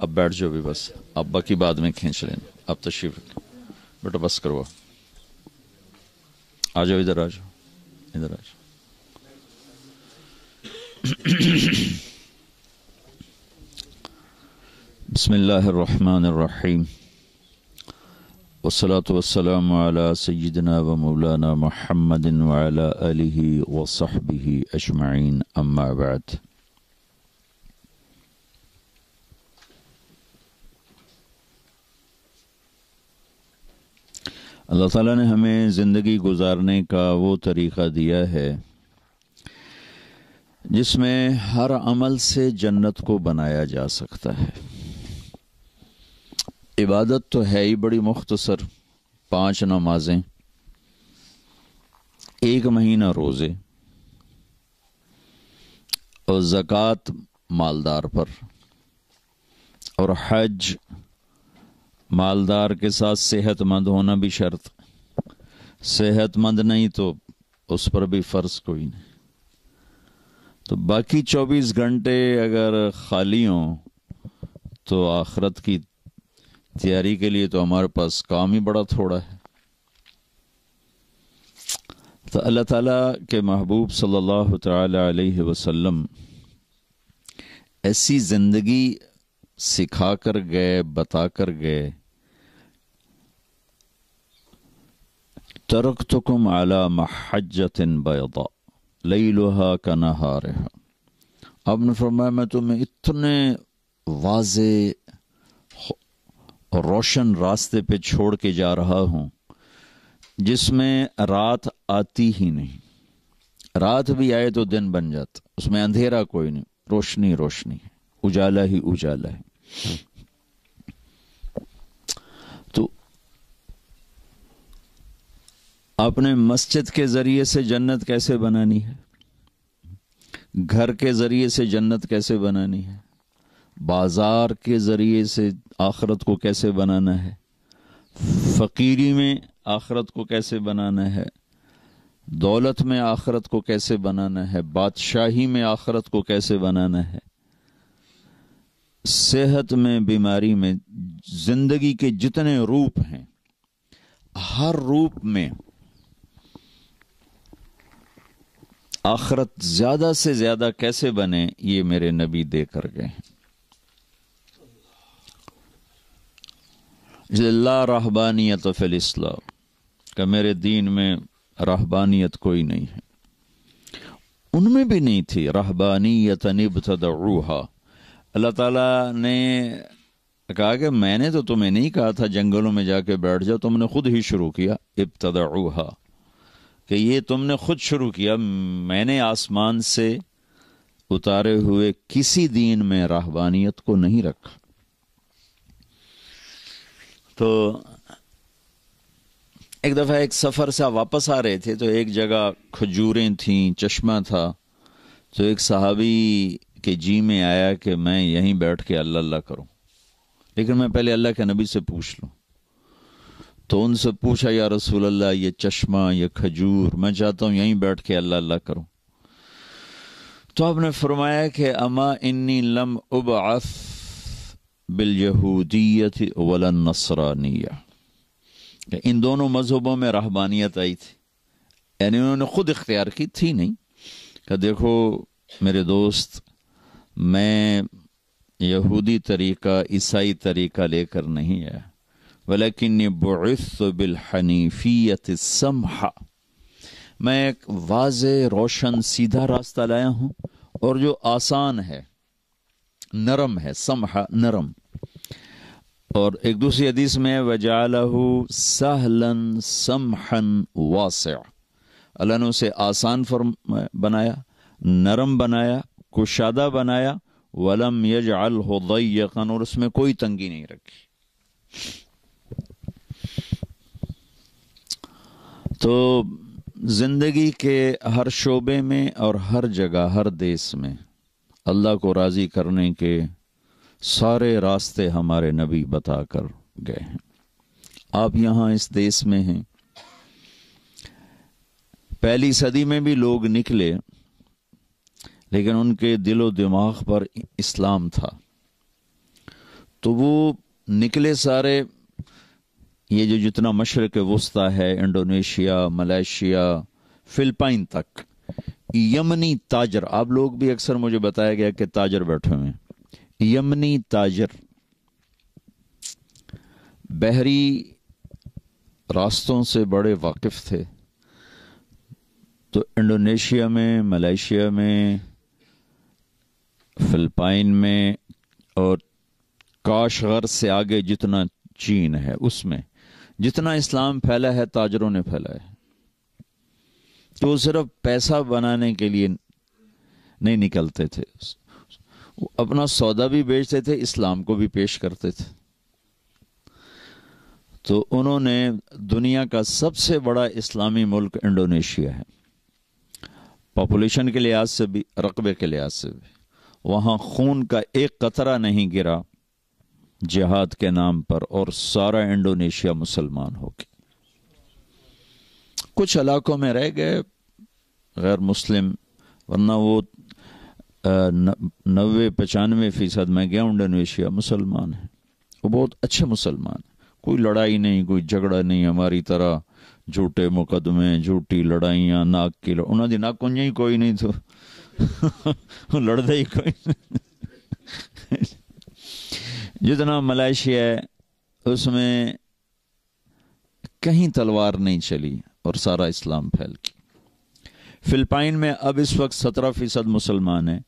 اب بیٹھ جاؤ بھی بس، اب باقی بعد میں کھینچ لینا، اب تشریف رکھیں بیٹا، بس کرو، آ جاؤ ادھر، آ جاؤ ادھر، آ جاؤ۔ بسم اللہ الرحمن الرحیم، والصلاة والسلام على سیدنا و مولانا محمد وعلى آلہ وصحبہ اجمعین، اما بعد۔ اللہ تعالیٰ نے ہمیں زندگی گزارنے کا وہ طریقہ دیا ہے جس میں ہر عمل سے جنت کو بنایا جا سکتا ہے۔ عبادت تو ہے ہی بڑی مختصر، 5 نمازیں، 1 مہینہ روزے، اور زکوٰۃ مالدار پر، اور حج مالدار کے ساتھ صحت مند ہونا بھی شرط، صحت مند نہیں تو اس پر بھی فرض کوئی نہیں۔ تو باقی 24 گھنٹے اگر خالی ہوں تو آخرت کی تیاری کے لیے تو ہمارے پاس کام ہی بڑا تھوڑا ہے۔ تو اللہ تعالیٰ کے محبوب صلی اللہ تعالی علیہ وسلم ایسی زندگی سکھا کر گئے، بتا کر گئے، ترکتکم علی محجۃ بیضاء لیلھا کنہارھا۔ آپ نے فرمایا میں تمہیں اتنے واضح اور روشن راستے پہ چھوڑ کے جا رہا ہوں جس میں رات آتی ہی نہیں، رات بھی آئے تو دن بن جاتا، اس میں اندھیرا کوئی نہیں، روشنی روشنی ہے، اجالا ہی اجالا ہے۔ تو آپ نے مسجد کے ذریعے سے جنت کیسے بنانی ہے، گھر کے ذریعے سے جنت کیسے بنانی ہے، بازار کے ذریعے سے آخرت کو کیسے بنانا ہے، فقیری میں آخرت کو کیسے بنانا ہے، دولت میں آخرت کو کیسے بنانا ہے، بادشاہی میں آخرت کو کیسے بنانا ہے، صحت میں، بیماری میں، زندگی کے جتنے روپ ہیں ہر روپ میں آخرت زیادہ سے زیادہ کیسے بنے، یہ میرے نبی دے کر گئے ہیں۔ لا رہبانیت فی الاسلام، کہ میرے دین میں رہبانیت کوئی نہیں ہے، ان میں بھی نہیں تھی۔ رہبانیت ابتدعوها، اللہ تعالیٰ نے کہا کہ میں نے تو تمہیں نہیں کہا تھا جنگلوں میں جا کے بیٹھ جاؤ، تم نے خود ہی شروع کیا، ابتدعوها، کہ یہ تم نے خود شروع کیا، میں نے آسمان سے اتارے ہوئے کسی دین میں رہبانیت کو نہیں رکھا۔ تو ایک دفعہ ایک سفر سے واپس آ رہے تھے تو ایک جگہ کھجوریں تھیں، چشمہ تھا، تو ایک صحابی کے جی میں آیا کہ میں یہیں بیٹھ کے اللہ اللہ کروں، لیکن میں پہلے اللہ کے نبی سے پوچھ لوں۔ تو ان سے پوچھا یا رسول اللہ، یہ چشمہ، یہ کھجور، میں چاہتا ہوں یہیں بیٹھ کے اللہ اللہ کروں۔ تو آپ نے فرمایا کہ اما انی لم ابعث بالیہودیت ولا النصرانیہ، کہ ان دونوں مذہبوں میں رہبانیت آئی تھی، یعنی انہوں نے خود اختیار کی تھی نہیں، کہ دیکھو میرے دوست، میں یہودی طریقہ، عیسائی طریقہ لے کر نہیں آیا، ولیکنی بعثت بالحنیفیت السمحہ، میں ایک واضح، روشن، سیدھا راستہ لایا ہوں، اور جو آسان ہے، نرم ہے، سمحہ نرم۔ اور ایک دوسری حدیث میں وَجَعَلَهُ سَهْلًا سَمْحًا وَاسِعًا، اللہ نے اسے آسان بنایا، نرم بنایا، کشادہ بنایا، وَلَمْ يَجْعَلْهُ ضَيِّقًا، اور اس میں کوئی تنگی نہیں رکھی۔ تو زندگی کے ہر شعبے میں اور ہر جگہ، ہر دیس میں اللہ کو راضی کرنے کے سارے راستے ہمارے نبی بتا کر گئے ہیں۔ آپ یہاں اس دیس میں ہیں، پہلی صدی میں بھی لوگ نکلے، لیکن ان کے دل و دماغ پر اسلام تھا، تو وہ نکلے سارے، یہ جو جتنا مشرق وسطی ہے، انڈونیشیا، ملائیشیا، فلپائن تک، یمنی تاجر، آپ لوگ بھی اکثر مجھے بتایا گیا کہ تاجر بیٹھے ہوئے ہیں، یمنی تاجر بحری راستوں سے بڑے واقف تھے، تو انڈونیشیا میں، ملائیشیا میں، فلپائن میں، اور کاشغر سے آگے جتنا چین ہے، اس میں جتنا اسلام پھیلا ہے تاجروں نے پھیلا ہے۔ تو وہ صرف پیسہ بنانے کے لیے نہیں نکلتے تھے، وہ اپنا سودا بھی بیچتے تھے، اسلام کو بھی پیش کرتے تھے۔ تو انہوں نے دنیا کا سب سے بڑا اسلامی ملک انڈونیشیا ہے، پاپولیشن کے لحاظ سے بھی، رقبے کے لحاظ سے بھی، وہاں خون کا ایک قطرہ نہیں گرا جہاد کے نام پر، اور سارا انڈونیشیا مسلمان ہو گیا۔ کچھ علاقوں میں رہ گئے غیر مسلم، ورنہ وہ 90-95% میں گیا انڈونیشیا مسلمان ہے، وہ بہت اچھے مسلمان ہیں، کوئی لڑائی نہیں، کوئی جھگڑا نہیں ہماری طرح، جھوٹے مقدمے، جھوٹی لڑائیاں، ناک کی انہوں دی ناک کنجے ہی کوئی نہیں تو لڑتے ہی کوئی نہیں۔ جتنا ملائیشیا ہے اس میں کہیں تلوار نہیں چلی اور سارا اسلام پھیل گیا۔ فلپائن میں اب اس وقت 17% مسلمان ہیں،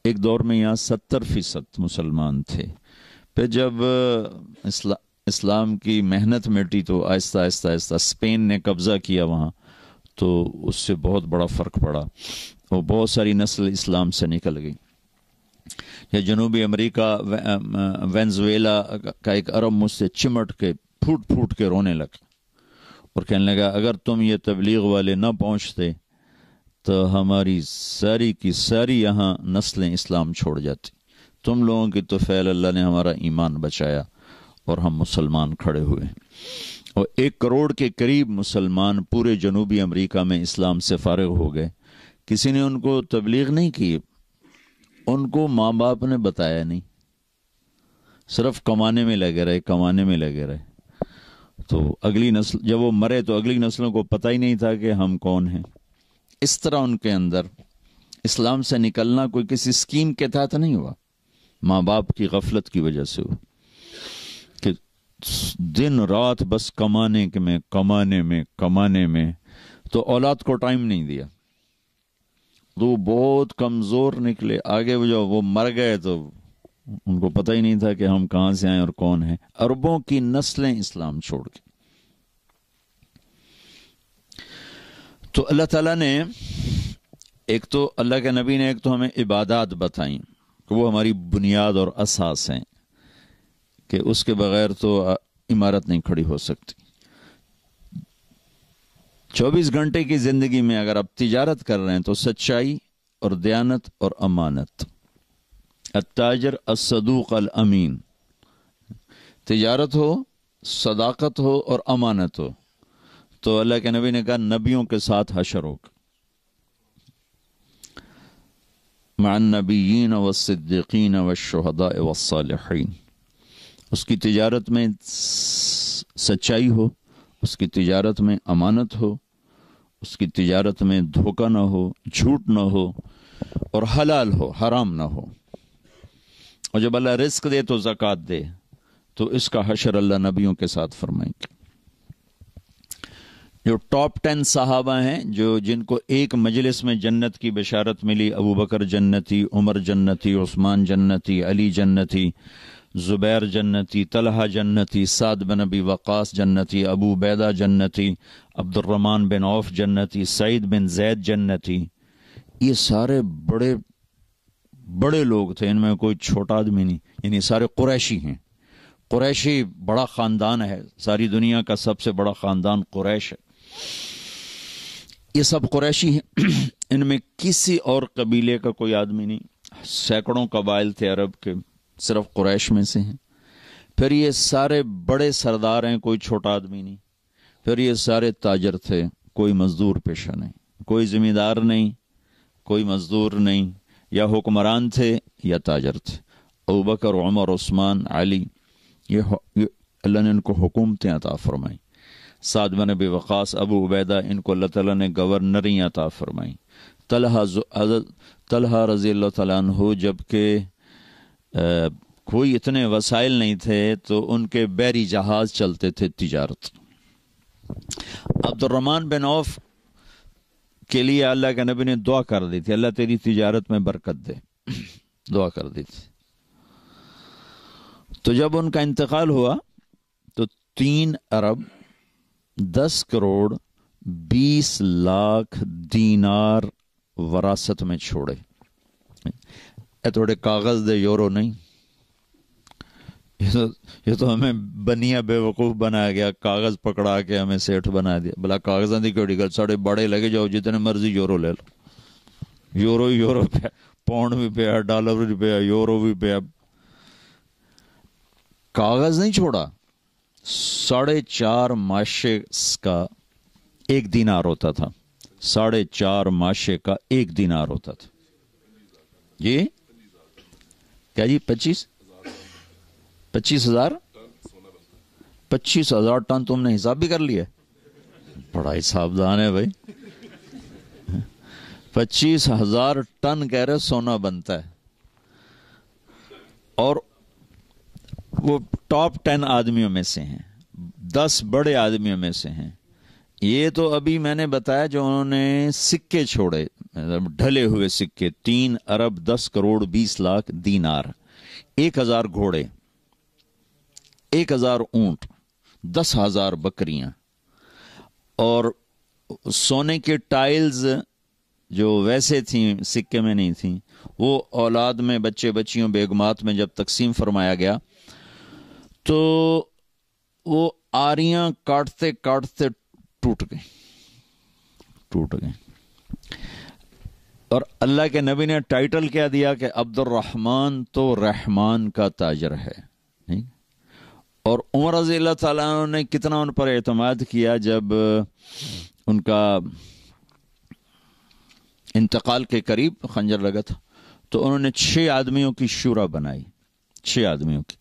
ایک دور میں یہاں 70% مسلمان تھے، پھر جب اسلام کی محنت مٹی تو آہستہ آہستہ آہستہ اسپین نے قبضہ کیا وہاں، تو اس سے بہت بڑا فرق پڑا، اور بہت ساری نسل اسلام سے نکل گئی۔ یا جنوبی امریکہ، وینزویلا کا ایک عرب مجھ سے چمٹ کے پھوٹ پھوٹ کے رونے لگا اور کہنے لگا اگر تم یہ تبلیغ والے نہ پہنچتے تو ہماری ساری کی ساری یہاں نسلیں اسلام چھوڑ جاتی، تم لوگوں کی تو فعل اللہ نے ہمارا ایمان بچایا اور ہم مسلمان کھڑے ہوئے، اور 1 کروڑ کے قریب مسلمان پورے جنوبی امریکہ میں اسلام سے فارغ ہو گئے۔ کسی نے ان کو تبلیغ نہیں کی، ان کو ماں باپ نے بتایا نہیں، صرف کمانے میں لگے رہے، کمانے میں لگے رہے، تو اگلی نسل جب وہ مرے تو اگلی نسلوں کو پتہ ہی نہیں تھا کہ ہم کون ہیں۔ اس طرح ان کے اندر اسلام سے نکلنا کوئی کسی اسکیم کے تحت نہیں ہوا، ماں باپ کی غفلت کی وجہ سے ہوا کہ دن رات بس کمانے میں، تو اولاد کو ٹائم نہیں دیا، تو بہت کمزور نکلے۔ آگے جو وہ مر گئے تو ان کو پتہ ہی نہیں تھا کہ ہم کہاں سے آئے اور کون ہیں۔ اربوں کی نسلیں اسلام چھوڑ گئی۔ تو اللہ تعالیٰ نے ایک تو اللہ کے نبی نے ایک تو ہمیں عبادات بتائیں کہ وہ ہماری بنیاد اور اساس ہیں، کہ اس کے بغیر تو عمارت نہیں کھڑی ہو سکتی۔ 24 گھنٹے کی زندگی میں اگر آپ تجارت کر رہے ہیں تو سچائی اور دیانت اور امانت، التاجر الصدوق الامین، تجارت ہو، صداقت ہو اور امانت ہو، تو اللہ کے نبی نے کہا نبیوں کے ساتھ حشر ہوگا، مع النبیین والصدیقین والشہداء والصالحین۔ اس کی تجارت میں سچائی ہو، اس کی تجارت میں امانت ہو، اس کی تجارت میں دھوکہ نہ ہو، جھوٹ نہ ہو، اور حلال ہو، حرام نہ ہو۔ اور جب اللہ رزق دے تو زکوٰۃ دے، تو اس کا حشر اللہ نبیوں کے ساتھ فرمائیں گے۔ جو ٹاپ 10 صحابہ ہیں جن کو ایک مجلس میں جنت کی بشارت ملی، ابو بکر جنتی، عمر جنتی، عثمان جنتی، علی جنتی، زبیر جنتی، طلحہ جنتی، سعد بن ابی وقاص جنتی، ابو عبیدہ جنتی، عبد الرحمن بن عوف جنتی، سعید بن زید جنتی، یہ سارے بڑے بڑے لوگ تھے، ان میں کوئی چھوٹا آدمی نہیں، یعنی سارے قریشی ہیں۔ قریشی بڑا خاندان ہے، ساری دنیا کا سب سے بڑا خاندان قریش ہے، یہ سب قریشی ہیں، ان میں کسی اور قبیلے کا کوئی آدمی نہیں، سینکڑوں قبائل تھے عرب کے، صرف قریش میں سے ہیں۔ پھر یہ سارے بڑے سردار ہیں، کوئی چھوٹا آدمی نہیں۔ پھر یہ سارے تاجر تھے، کوئی مزدور پیشہ نہیں، کوئی ذمہ دار نہیں، کوئی مزدور نہیں، یا حکمران تھے یا تاجر تھے، ابو بکر، عمر، عثمان، علی، یہ اللہ نے ان کو حکومتیں عطا فرمائیں. سعد بن ابی وقاص، ابو عبیدہ، ان کو اللہ تعالیٰ نے گورنری عطا فرمائیں. طلحہ رضی اللہ تعالیٰ عنہ جب کہ کوئی اتنے وسائل نہیں تھے تو ان کے بحری جہاز چلتے تھے تجارت. عبد الرحمن بن عوف کے لیے اللہ کے نبی نے دعا کر دی تھی، اللہ تیری تجارت میں برکت دے، دعا کر دی تھی. تو جب ان کا انتقال ہوا تو 3 ارب 10 کروڑ 20 لاکھ دینار وراثت میں چھوڑے. اے تھوڑے کاغذ دے یورو نہیں، یہ تو ہمیں بنیا بے وقوف بنایا گیا، کاغذ پکڑا کے ہمیں سیٹھ بنا دیا. بلا کاغذاں دی کیڑی گل، ساڑے بڑے لگے جاؤ جتنے مرضی یورو لے لو. یورو پہ پاؤنڈ بھی پیا، ڈالر بھی پیا، یورو بھی پیا. کاغذ نہیں چھوڑا. 4.5 ماشے کا 1 دینار ہوتا تھا. 4.5 ماشے کا 1 دینار ہوتا تھا. جی کیا جی 25,000 ٹن تم نے حساب بھی کر لیا؟ بڑا حساب دان ہے بھائی. 25,000 ٹن کہہ رہے سونا بنتا ہے. اور وہ ٹاپ 10 آدمیوں میں سے ہیں، 10 بڑے آدمیوں میں سے ہیں. یہ تو ابھی میں نے بتایا جو انہوں نے سکے چھوڑے، ڈھلے ہوئے سکے، 3 ارب 10 کروڑ 20 لاکھ دینار، 1,000 گھوڑے، 1,000 اونٹ، 10,000 بکریاں، اور سونے کے ٹائلز جو ویسے تھیں سکے میں نہیں تھیں، وہ اولاد میں، بچے بچیوں، بیگمات میں جب تقسیم فرمایا گیا تو وہ آریاں کاٹتے کاٹتے ٹوٹ گئے. اور اللہ کے نبی نے ٹائٹل کیا دیا کہ عبد الرحمن تو رحمان کا تاجر ہے. اور عمر رضی اللہ تعالیٰ عنہ نے کتنا ان پر اعتماد کیا. جب ان کا انتقال کے قریب خنجر لگا تھا تو انہوں نے 6 آدمیوں کی شورا بنائی، 6 آدمیوں کی،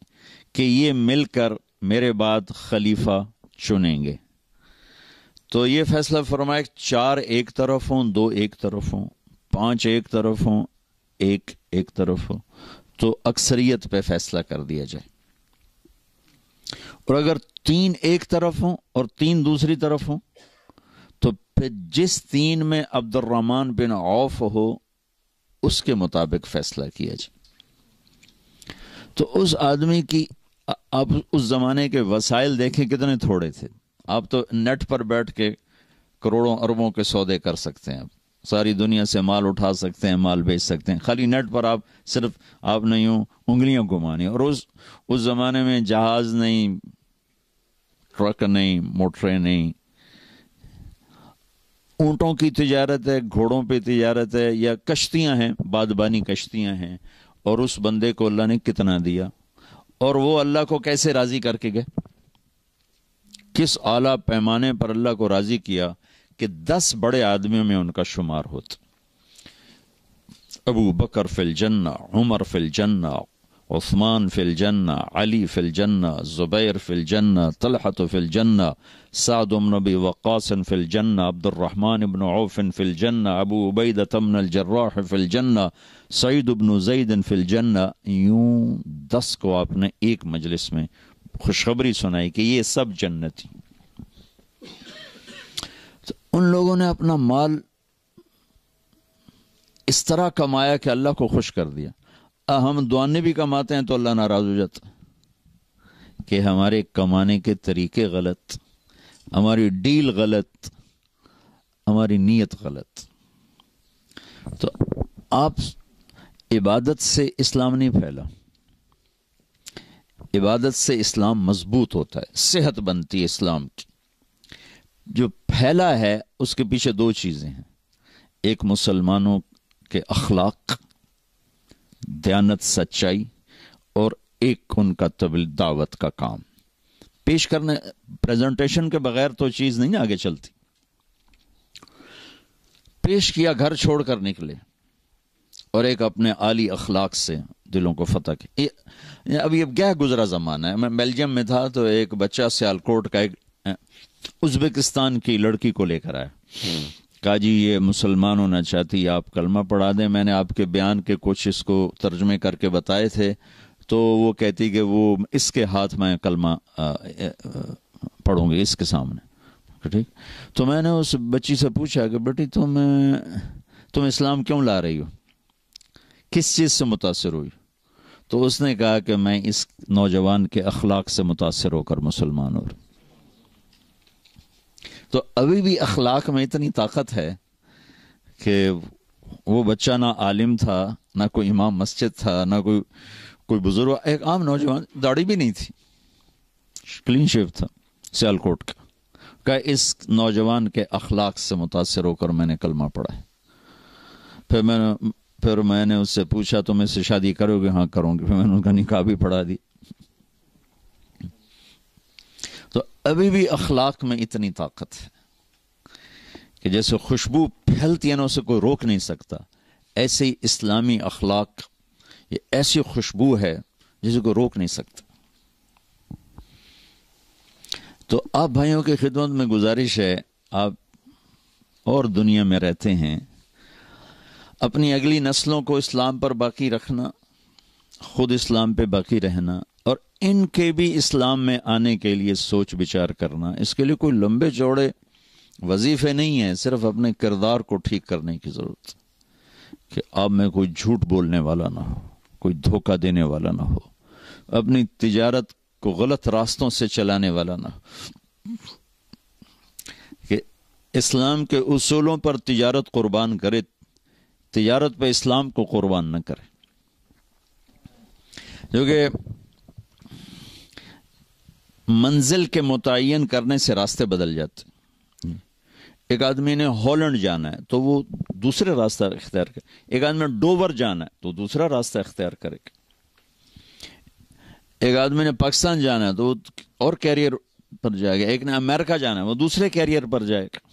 کہ یہ مل کر میرے بعد خلیفہ چنیں گے. تو یہ فیصلہ فرمایا کہ 4 ایک طرف ہوں، 2 ایک طرف ہوں، 5 ایک طرف ہوں، 1 ایک طرف ہو، تو اکثریت پہ فیصلہ کر دیا جائے. اور اگر 3 ایک طرف ہوں اور 3 دوسری طرف ہوں تو پھر جس 3 میں عبد الرحمن بن عوف ہو اس کے مطابق فیصلہ کیا جائے. تو اس آدمی کی، آپ اس زمانے کے وسائل دیکھیں کتنے تھوڑے تھے. آپ تو نیٹ پر بیٹھ کے کروڑوں اربوں کے سودے کر سکتے ہیں، ساری دنیا سے مال اٹھا سکتے ہیں، مال بیچ سکتے ہیں. خالی نیٹ پر آپ نے یوں انگلیاں گھمانی. اور اس زمانے میں جہاز نہیں، ٹرک نہیں، موٹریں نہیں، اونٹوں کی تجارت ہے، گھوڑوں پہ تجارت ہے، یا کشتیاں ہیں، بادبانی کشتیاں ہیں. اور اس بندے کو اللہ نے کتنا دیا، اور وہ اللہ کو کیسے راضی کر کے گئے، کس اعلیٰ پیمانے پر اللہ کو راضی کیا کہ 10 بڑے آدمیوں میں ان کا شمار ہوتا. ابو بکر فی الجنہ، عمر فی الجنہ، عثمان فی الجنہ، علی فی الجنہ، زبیر فی الجنہ، طلحہ فی الجنہ، سعد بن ابی وقاص فی الجنہ، عبد الرحمن بن عوف فی الجنہ، ابو عبیدہ بن الجراح فی الجنہ، سعید بن زید فی الجنہ. یوں 10 کو آپ نے ایک مجلس میں خوشخبری سنائی کہ یہ سب جنتی. تو ان لوگوں نے اپنا مال اس طرح کمایا کہ اللہ کو خوش کر دیا. ہم دعانے بھی کماتے ہیں تو اللہ ناراض ہو جاتا کہ ہمارے کمانے کے طریقے غلط، ہماری ڈیل غلط، ہماری نیت غلط. تو آپ عبادت سے اسلام نہیں پھیلا، عبادت سے اسلام مضبوط ہوتا ہے، صحت بنتی ہے اسلام کی. جو پھیلا ہے اس کے پیچھے 2 چیزیں ہیں، ایک مسلمانوں کے اخلاق، دیانت، سچائی، اور ایک ان کا دعوت کا کام پیش کرنے. پریزنٹیشن کے بغیر تو چیز نہیں آگے چلتی. پیش کیا، گھر چھوڑ کر نکلے، اور ایک اپنے عالی اخلاق سے دلوں کو فتح کی. ابھی اب کیا گزرا زمانہ ہے. میں بیلجیم میں تھا تو ایک بچہ سیالکوٹ کا ایک ازبکستان کی لڑکی کو لے کر آیا. کہا جی یہ مسلمان ہونا چاہتی, آپ کلمہ پڑھا دیں. میں نے آپ کے بیان کے کچھ اس کو ترجمے کر کے بتائے تھے تو وہ کہتی کہ وہ اس کے ہاتھ میں کلمہ پڑھوں گی اس کے سامنے. ٹھیک. تو میں نے اس بچی سے پوچھا کہ بیٹی تم اسلام کیوں لا رہی ہو, کس چیز سے متاثر ہوئی؟ تو اس نے کہا کہ میں اس نوجوان کے اخلاق سے متاثر ہو کر مسلمان ہو. تو ابھی بھی اخلاق میں اتنی طاقت ہے کہ وہ بچہ نہ عالم تھا, نہ کوئی امام مسجد تھا, نہ کوئی بزرگ, ایک عام نوجوان, داڑھی بھی نہیں تھی, کلین شیو تھا, سیالکوٹ کا. کہ اس نوجوان کے اخلاق سے متاثر ہو کر میں نے کلمہ پڑھا ہے. پھر میں نے اس سے پوچھا تم اس سے شادی کرو گے؟ ہاں کروں گی. پھر میں نے ان کا نکاح بھی پڑھا دی. تو ابھی بھی اخلاق میں اتنی طاقت ہے کہ جیسے خوشبو پھیلتی ہے نا اسے کوئی روک نہیں سکتا, ایسے ہی اسلامی اخلاق یہ ایسی خوشبو ہے جسے کوئی روک نہیں سکتا. تو آپ بھائیوں کی خدمت میں گزارش ہے, آپ اور دنیا میں رہتے ہیں, اپنی اگلی نسلوں کو اسلام پر باقی رکھنا, خود اسلام پہ باقی رہنا, اور ان کے بھی اسلام میں آنے کے لیے سوچ بچار کرنا. اس کے لیے کوئی لمبے چوڑے وظیفے نہیں ہیں, صرف اپنے کردار کو ٹھیک کرنے کی ضرورت کہ آپ میں کوئی جھوٹ بولنے والا نہ ہو, کوئی دھوکہ دینے والا نہ ہو, اپنی تجارت کو غلط راستوں سے چلانے والا نہ ہو, کہ اسلام کے اصولوں پر تجارت قربان کرے, تجارت پہ اسلام کو قربان نہ کرے. کیونکہ منزل کے متعین کرنے سے راستے بدل جاتے. ایک آدمی نے ہالینڈ جانا ہے تو وہ دوسرے راستہ اختیار کرے, ایک آدمی نے ڈوور جانا ہے تو دوسرا راستہ اختیار کرے, ایک آدمی نے پاکستان جانا ہے تو وہ اور کیریئر پر جائے گا, ایک نے امریکہ جانا ہے وہ دوسرے کیریئر پر جائے گا.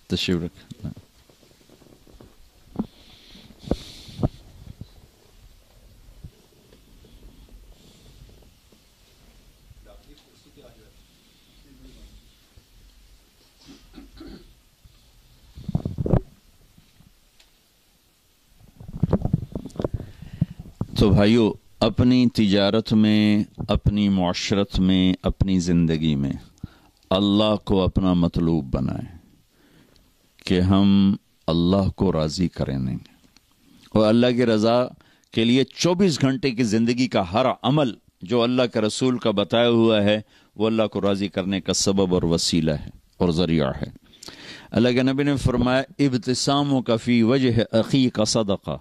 تشریف رکھیں. تو بھائیو, اپنی تجارت میں, اپنی معاشرت میں, اپنی زندگی میں اللہ کو اپنا مطلوب بنائیں کہ ہم اللہ کو راضی کریں گے, اور اللہ کی رضا کے لیے 24 گھنٹے کی زندگی کا ہر عمل جو اللہ کے رسول کا بتایا ہوا ہے وہ اللہ کو راضی کرنے کا سبب اور وسیلہ ہے اور ذریعہ ہے. اللہ کے نبی نے فرمایا ابتساموں کا فی وجہ اخی کا صدقہ,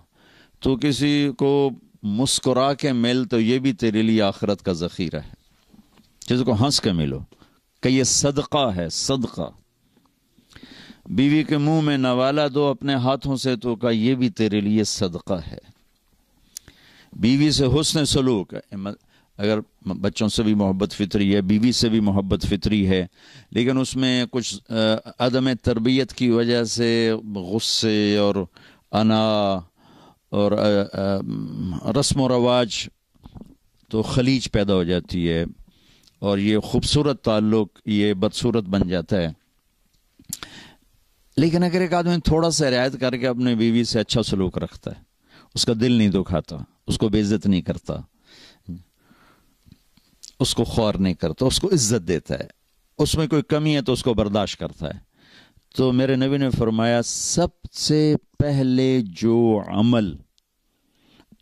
تو کسی کو مسکرا کے مل تو یہ بھی تیرے لیے آخرت کا ذخیرہ ہے. جس کو ہنس کے ملو کہ یہ صدقہ ہے, صدقہ. بیوی کے منہ میں نوالا دو اپنے ہاتھوں سے تو کہ یہ بھی تیرے لیے صدقہ ہے. بیوی سے حسن سلوک ہے, اگر بچوں سے بھی محبت فطری ہے, بیوی سے بھی محبت فطری ہے, لیکن اس میں کچھ عدم تربیت کی وجہ سے غصے اور انا اور رسم و رواج تو خلیج پیدا ہو جاتی ہے, اور یہ خوبصورت تعلق یہ بدصورت بن جاتا ہے. لیکن اگر ایک آدمی تھوڑا سا رعایت کر کے اپنے بیوی سے اچھا سلوک رکھتا ہے, اس کا دل نہیں دکھاتا, اس کو بے عزت نہیں کرتا, اس کو خوار نہیں کرتا, اس کو عزت دیتا ہے, اس میں کوئی کمی ہے تو اس کو برداشت کرتا ہے, تو میرے نبی نے فرمایا سب سے پہلے جو عمل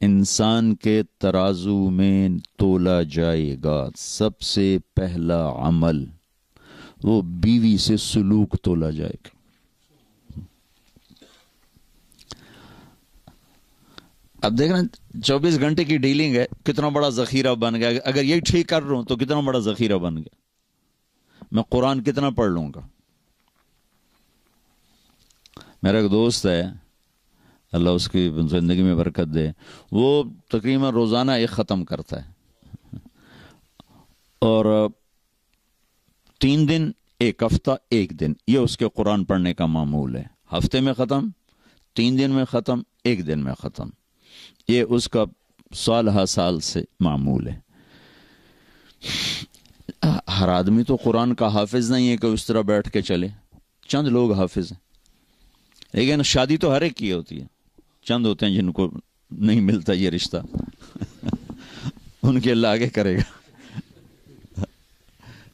انسان کے ترازو میں تولا جائے گا, سب سے پہلا عمل وہ بیوی سے سلوک تولا جائے گا. اب دیکھنا 24 گھنٹے کی ڈیلنگ ہے, کتنا بڑا ذخیرہ بن گیا. اگر یہی ٹھیک کر رہا ہوں تو کتنا بڑا ذخیرہ بن گیا. میں قرآن کتنا پڑھ لوں گا. میرا ایک دوست ہے, اللہ اس کی زندگی میں برکت دے, وہ تقریباً روزانہ ایک ختم کرتا ہے, اور 3 دن, ایک ہفتہ, ایک دن, یہ اس کے قرآن پڑھنے کا معمول ہے. ہفتے میں ختم، 3 دن میں ختم، 1 دن میں ختم. یہ اس کا سال ہر سال سے معمول ہے. ہر آدمی تو قرآن کا حافظ نہیں ہے کہ اس طرح بیٹھ کے چلے. چند لوگ حافظ ہیں، لیکن شادی تو ہر ایک کی ہوتی ہے. چند ہوتے ہیں جن کو نہیں ملتا یہ رشتہ ان کے اللہ آگے کرے گا.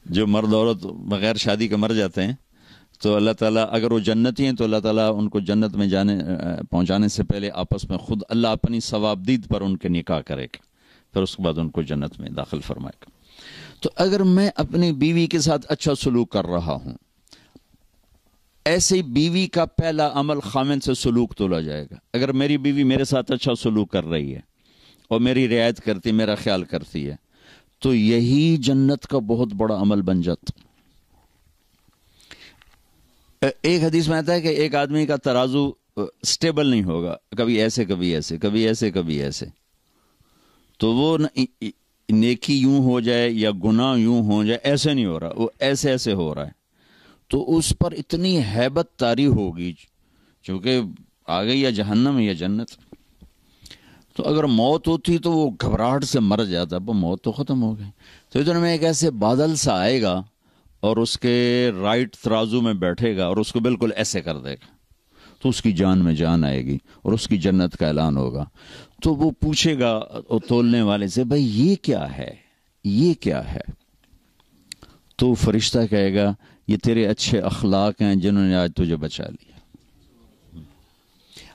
جو مرد عورت بغیر شادی کے مر جاتے ہیں تو اللہ تعالیٰ، اگر وہ جنتی ہیں تو اللہ تعالیٰ ان کو جنت میں پہنچانے سے پہلے آپس میں خود اللہ اپنی ثوابدید پر ان کے نکاح کرے گا، پھر اس کے بعد ان کو جنت میں داخل فرمائے گا. تو اگر میں اپنی بیوی کے ساتھ اچھا سلوک کر رہا ہوں، ایسے بیوی کا پہلا عمل خامن سے سلوک تولا جائے گا. اگر میری بیوی میرے ساتھ اچھا سلوک کر رہی ہے اور میری رعایت کرتی، میرا خیال کرتی ہے، تو یہی جنت کا بہت بڑا عمل بن جاتا. ایک حدیث میں آتا ہے کہ ایک آدمی کا ترازو سٹیبل نہیں ہوگا، کبھی ایسے کبھی ایسے، کبھی ایسے کبھی ایسے. تو وہ نیکی یوں ہو جائے یا گناہ یوں ہو جائے، ایسے نہیں ہو رہا، وہ ایسے ایسے ہو رہا ہے. تو اس پر اتنی ہیبت طاری ہوگی، چونکہ آ گئی یا جہنم یا جنت. تو اگر موت ہوتی تو وہ گھبراہٹ سے مر جاتا، وہ موت تو ختم ہو گئی. تو ادھر میں ایک ایسے بادل سا آئے گا اور اس کے رائٹ ترازو میں بیٹھے گا اور اس کو بالکل ایسے کر دے گا، تو اس کی جان میں جان آئے گی اور اس کی جنت کا اعلان ہوگا. تو وہ پوچھے گا تولنے والے سے، بھائی یہ کیا ہے، یہ کیا ہے؟ تو فرشتہ کہے گا یہ تیرے اچھے اخلاق ہیں جنہوں نے آج تجھے بچا لیا.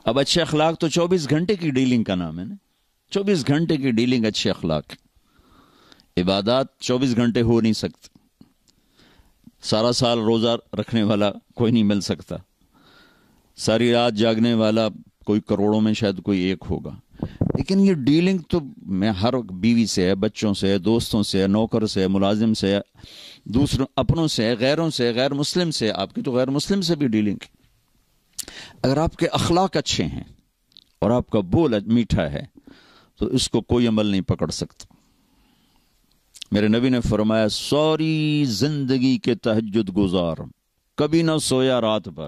اب اچھے اخلاق تو 24 گھنٹے کی ڈیلنگ کا نام ہے نا. 24 گھنٹے کی ڈیلنگ اچھے اخلاق. عبادات 24 گھنٹے ہو نہیں سکتے. سارا سال روزہ رکھنے والا کوئی نہیں مل سکتا. ساری رات جاگنے والا کوئی کروڑوں میں شاید کوئی ایک ہوگا. لیکن یہ ڈیلنگ تو میں ہر بیوی سے ہے، بچوں سے ہے، دوستوں سے ہے، نوکر سے ہے، ملازم سے ہے، دوسروں اپنوں سے ہے، غیروں سے، غیر مسلم سے. آپ کی تو غیر مسلم سے بھی ڈیلنگ. اگر آپ کے اخلاق اچھے ہیں اور آپ کا بول میٹھا ہے تو اس کو کوئی عمل نہیں پکڑ سکتا. میرے نبی نے فرمایا ساری زندگی کے تہجد گزار، کبھی نہ سویا رات بھر،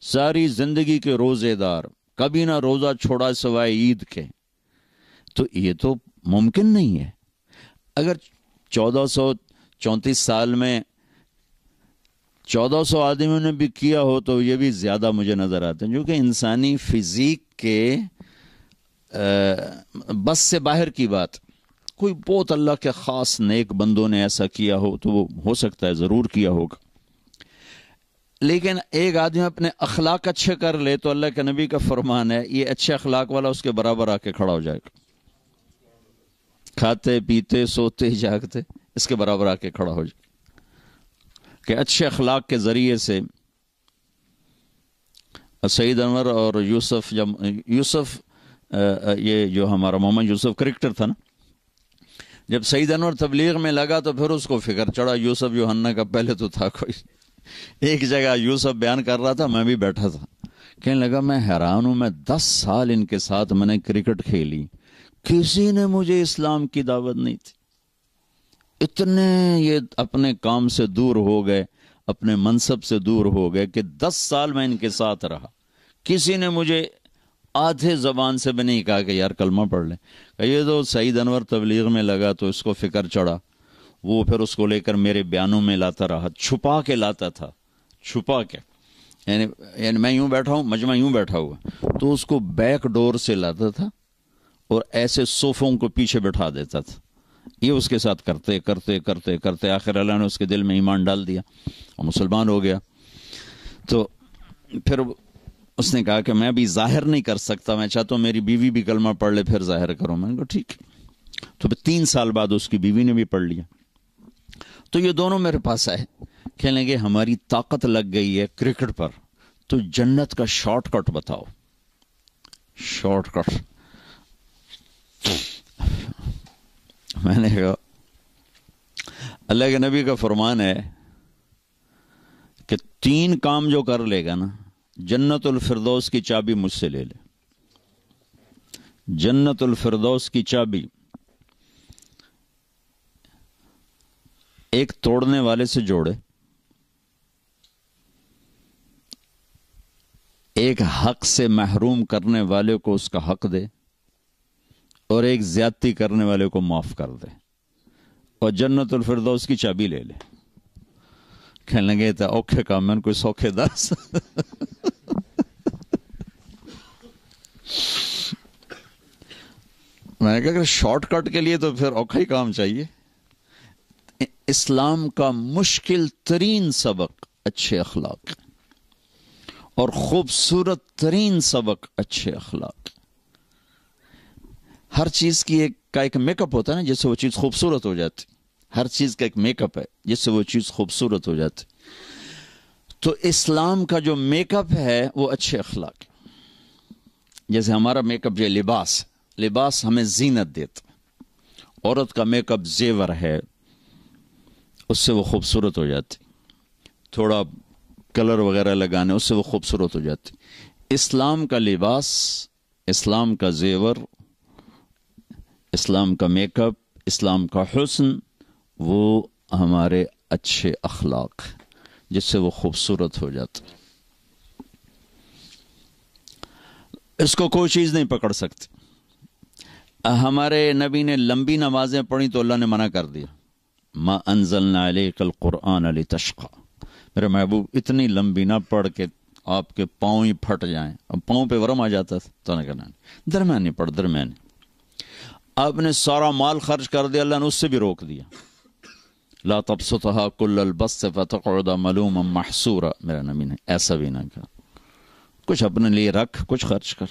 ساری زندگی کے روزے دار، کبھی نہ روزہ چھوڑا سوائے عید کے. تو یہ تو ممکن نہیں ہے. اگر 1434 سال میں 1400 آدمیوں نے بھی کیا ہو تو یہ بھی زیادہ مجھے نظر آتے ہیں، جو کہ انسانی فزیک کے بس سے باہر کی بات. کوئی بہت اللہ کے خاص نیک بندوں نے ایسا کیا ہو تو وہ ہو سکتا ہے ضرور کیا ہوگا. لیکن ایک آدمی اپنے اخلاق اچھے کر لے تو اللہ کے نبی کا فرمان ہے یہ اچھے اخلاق والا اس کے برابر آ کے کھڑا ہو جائے گا. کھاتے پیتے سوتے جاگتے اس کے برابر آ کے کھڑا ہو جائے کہ اچھے اخلاق کے ذریعے سے. سعید انور اور یوسف یہ جو ہمارا محمد یوسف کرکٹر تھا نا، جب سعید انور تبلیغ میں لگا تو پھر اس کو فکر چڑھا یوسف یوحنا کا. پہلے تو تھا کوئی، ایک جگہ یوسف بیان کر رہا تھا، میں بھی بیٹھا تھا، کہنے لگا میں حیران ہوں، میں 10 سال ان کے ساتھ میں نے کرکٹ کھیلی، کسی نے مجھے اسلام کی دعوت نہیں تھی. اتنے یہ اپنے کام سے دور ہو گئے، اپنے منصب سے دور ہو گئے کہ 10 سال میں ان کے ساتھ رہا، کسی نے مجھے آدھے زبان سے بھی نہیں کہا کہ یار کلمہ پڑھ لیں. یہ تو سعید انور تبلیغ میں لگا تو اس کو فکر چڑھا، وہ پھر اس کو لے کر میرے بیانوں میں لاتا رہا، چھپا کے لاتا تھا، چھپا کے. یعنی میں یوں بیٹھا ہوں، مجمع یوں بیٹھا ہوا تو اس کو بیک ڈور سے لاتا تھا اور ایسے صوفوں کو پیچھے بٹھا دیتا تھا. یہ اس کے ساتھ کرتے کرتے کرتے کرتے آخر اللہ نے اس کے دل میں ایمان ڈال دیا اور مسلمان ہو گیا. تو پھر اس نے کہا کہ میں بھی ظاہر نہیں کر سکتا، میں چاہتا ہوں میری بیوی بھی کلمہ پڑھ لے پھر ظاہر کروں. میں نے کہا ٹھیک. تو 3 سال بعد اس کی بیوی نے بھی پڑھ لیا. تو یہ دونوں میرے پاس آئے، کہنے لگے ہماری طاقت لگ گئی ہے کرکٹ پر، تو جنت کا شارٹ کٹ بتاؤ. Shortcut. میں نے کہا اللہ کے نبی کا فرمان ہے کہ 3 کام جو کر لے گا نا، جنت الفردوس کی چابی مجھ سے لے لے. جنت الفردوس کی چابی ایک توڑنے والے سے جوڑے، ایک حق سے محروم کرنے والے کو اس کا حق دے اور ایک زیادتی کرنے والے کو معاف کر دے اور جنت الفردوس کی چابی لے لے. کہنے لگے تو اوکھے کام میں کوئی سوکھے دس. میں نے کہا کہ شارٹ کٹ کے لیے تو پھر اوکھا ہی کام چاہیے. اسلام کا مشکل ترین سبق اچھے اخلاق اور خوبصورت ترین سبق اچھے اخلاق. ہر چیز کی ایک میک اپ ہوتا ہے نا جس سے وہ چیز خوبصورت ہو جاتی. ہر چیز کا ایک میک اپ ہے جس سے وہ چیز خوبصورت ہو جاتی. تو اسلام کا جو میک اپ ہے وہ اچھے اخلاق. جیسے ہمارا میک اپ جو لباس ہمیں زینت دیتا. عورت کا میک اپ زیور ہے, اس سے وہ خوبصورت ہو جاتی. تھوڑا کلر وغیرہ لگانے اس سے وہ خوبصورت ہو جاتی. اسلام کا لباس, اسلام کا زیور, اسلام کا میک اپ, اسلام کا حسن وہ ہمارے اچھے اخلاق جس سے وہ خوبصورت ہو جاتا. اس کو کوئی چیز نہیں پکڑ سکتی. ہمارے نبی نے لمبی نمازیں پڑھی تو اللہ نے منع کر دیا. ما انزلنا علیک القرآن لتشقى. میرے محبوب اتنی لمبی نہ پڑھ کے آپ کے پاؤں ہی پھٹ جائیں. اب پاؤں پہ ورم آ جاتا تو نے کہنا درمیانی پڑھ درمیانی. آپ نے سارا مال خرچ کر دیا, اللہ نے اس سے بھی روک دیا. لا تبسطها كل البسط فتقعد ملوما محسورا. میرا نبی نے ایسا بھی نہ کہا. کچھ اپنے لیے رکھ, کچھ خرچ کر.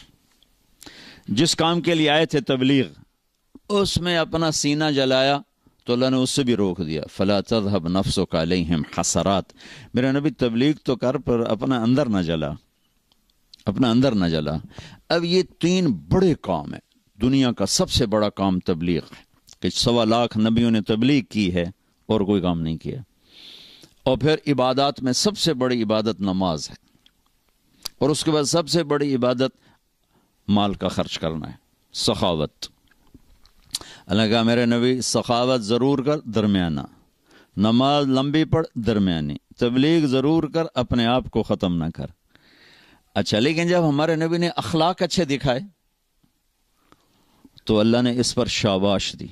جس کام کے لیے آئے تھے تبلیغ, اس میں اپنا سینہ جلایا تو اللہ نے اس سے بھی روک دیا. فلا تذهب نفسك عليهم حسرات. میرا نبی تبلیغ تو کر پر اپنا اندر نہ جلا, اپنا اندر نہ جلا. اب یہ 3 بڑے کام ہیں. دنیا کا سب سے بڑا کام تبلیغ ہے کہ 1.25 لاکھ نبیوں نے تبلیغ کی ہے اور کوئی کام نہیں کیا. اور پھر عبادات میں سب سے بڑی عبادت نماز ہے, اور اس کے بعد سب سے بڑی عبادت مال کا خرچ کرنا ہے, سخاوت. اللہ کہا میرے نبی سخاوت ضرور کر درمیانہ, نماز لمبی پڑھ درمیانی, تبلیغ ضرور کر اپنے آپ کو ختم نہ کر. اچھا, لیکن جب ہمارے نبی نے اخلاق اچھے دکھائے تو اللہ نے اس پر شاباش دی.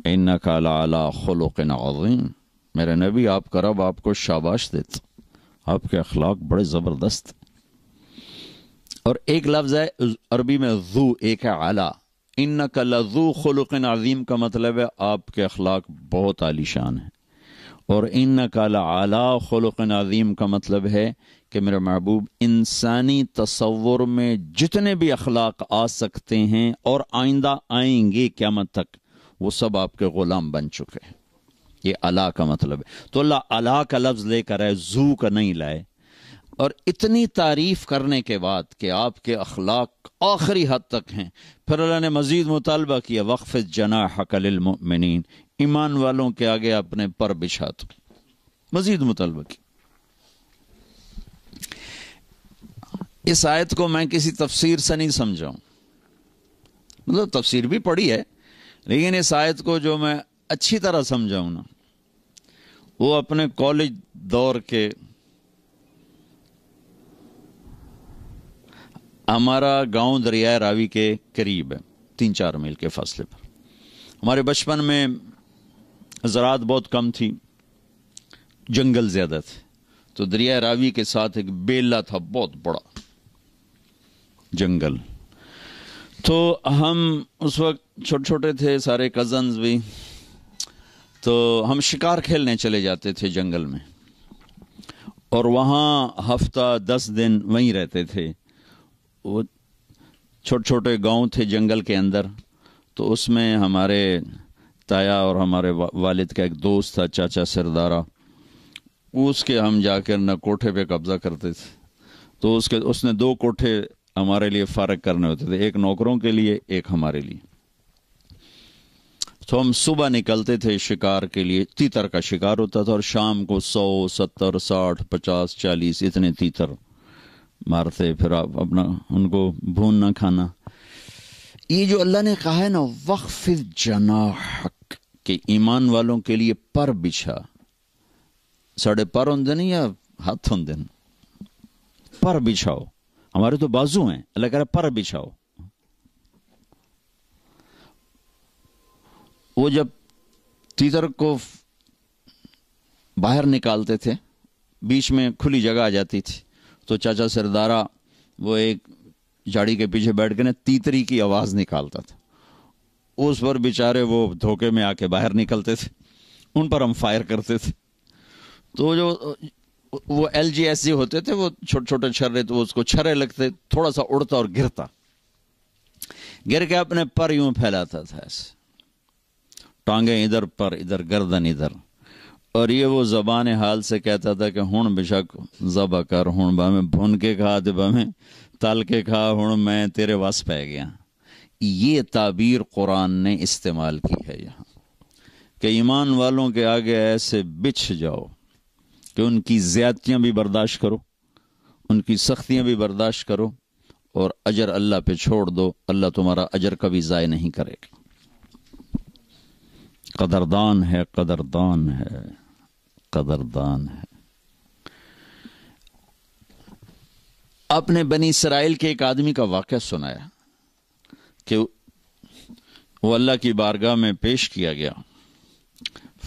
انک لعلی خلق عظیم. میرے نبی آپ کا رب آپ کو شاباش دیتا, آپ کے اخلاق بڑے زبردست. اور ایک لفظ ہے عربی میں ذو, ایک ہے علی. انک لذو خلق عظیم کا مطلب ہے آپ کے اخلاق بہت عالی شان ہیں. اور انک لعلی خلق عظیم کا مطلب ہے کہ میرے محبوب انسانی تصور میں جتنے بھی اخلاق آ سکتے ہیں اور آئندہ آئیں گے قیامت تک, وہ سب آپ کے غلام بن چکے ہیں. یہ علا کا مطلب ہے. تو اللہ علا کا لفظ لے کر آئے, زو کا نہیں لائے. اور اتنی تعریف کرنے کے بعد کہ آپ کے اخلاق آخری حد تک ہیں, پھر اللہ نے مزید مطالبہ کیا وَخْفِضْ جَنَاحَكَ لِلْمُؤْمِنِينَ. ایمان والوں کے آگے اپنے پر بچھا دو. مزید مطالبہ کیا. اس آیت کو میں کسی تفسیر سے نہیں سمجھا ہوں, مطلب تفسیر بھی پڑھی ہے, لیکن اس آیت کو جو میں اچھی طرح سمجھا ہوں نا, وہ اپنے کالج دور کے, ہمارا گاؤں دریائے راوی کے قریب ہے, 3-4 میل کے فاصلے پر. ہمارے بچپن میں زراعت بہت کم تھی, جنگل زیادہ تھے, تو دریائے راوی کے ساتھ ایک بیلا تھا, بہت بڑا جنگل. تو ہم اس وقت چھوٹے چھوٹے تھے, سارے کزنز بھی, تو ہم شکار کھیلنے چلے جاتے تھے جنگل میں, اور وہاں ہفتہ 10 دن وہیں رہتے تھے. وہ چھوٹے چھوٹے گاؤں تھے جنگل کے اندر, تو اس میں ہمارے تایا اور ہمارے والد کا ایک دوست تھا, چاچا سردارہ. اس کے ہم جا کر نہ کوٹھے پہ قبضہ کرتے تھے. تو اس نے 2 کوٹھے ہمارے لیے فارغ کرنے ہوتے تھے, ایک نوکروں کے لیے, ایک ہمارے لیے. تو ہم صبح نکلتے تھے شکار کے لیے, تیتر کا شکار ہوتا تھا, اور شام کو 100, 70, 60, 50, 40 اتنے تیتر مارتے. پھر آپ اپنا ان کو بھوننا کھانا. یہ جو اللہ نے کہا ہے نا وَخْفِضْ جَنَاحَكَ, کہ ایمان والوں کے لیے پر بچھا, ساڑھے پر ہوندے نہیں یا ہاتھ ہوندے, پر بچھاؤ. ہمارے تو بازو ہیں, اللہ کہہ رہا پر بچھاؤ. وہ جب تیتر کو باہر نکالتے تھے, بیچ میں کھلی جگہ آ جاتی تھی, تو چاچا سردارا وہ ایک جھاڑی کے پیچھے بیٹھ کے نا تیتری کی آواز نکالتا تھا. اس پر بیچارے وہ دھوکے میں آ کے باہر نکلتے تھے, ان پر ہم فائر کرتے تھے. تو جو وہ LGS ہوتے تھے وہ چھوٹے چھوٹے چھرے, تو اس کو چھرے لگتے, تھوڑا سا اڑتا اور گرتا, گر کے اپنے پر یوں پھیلاتا تھا ایسے, ٹانگیں ادھر پر ادھر, گردن ادھر. اور یہ وہ زبان حال سے کہتا تھا کہ ہن بشک ذبح کر, ہن با میں بھن کے کھا تے با میں تل کے کھا, ہن میں تیرے وس پہ گیا. یہ تعبیر قرآن نے استعمال کی ہے یہاں کہ ایمان والوں کے آگے ایسے بچھ جاؤ کہ ان کی زیادتیاں بھی برداشت کرو, ان کی سختیاں بھی برداشت کرو, اور اجر اللہ پہ چھوڑ دو. اللہ تمہارا اجر کبھی ضائع نہیں کرے گا. قدردان ہے, قدردان ہے, قدردان ہے. آپ نے بنی اسرائیل کے ایک آدمی کا واقعہ سنایا کہ وہ اللہ کی بارگاہ میں پیش کیا گیا.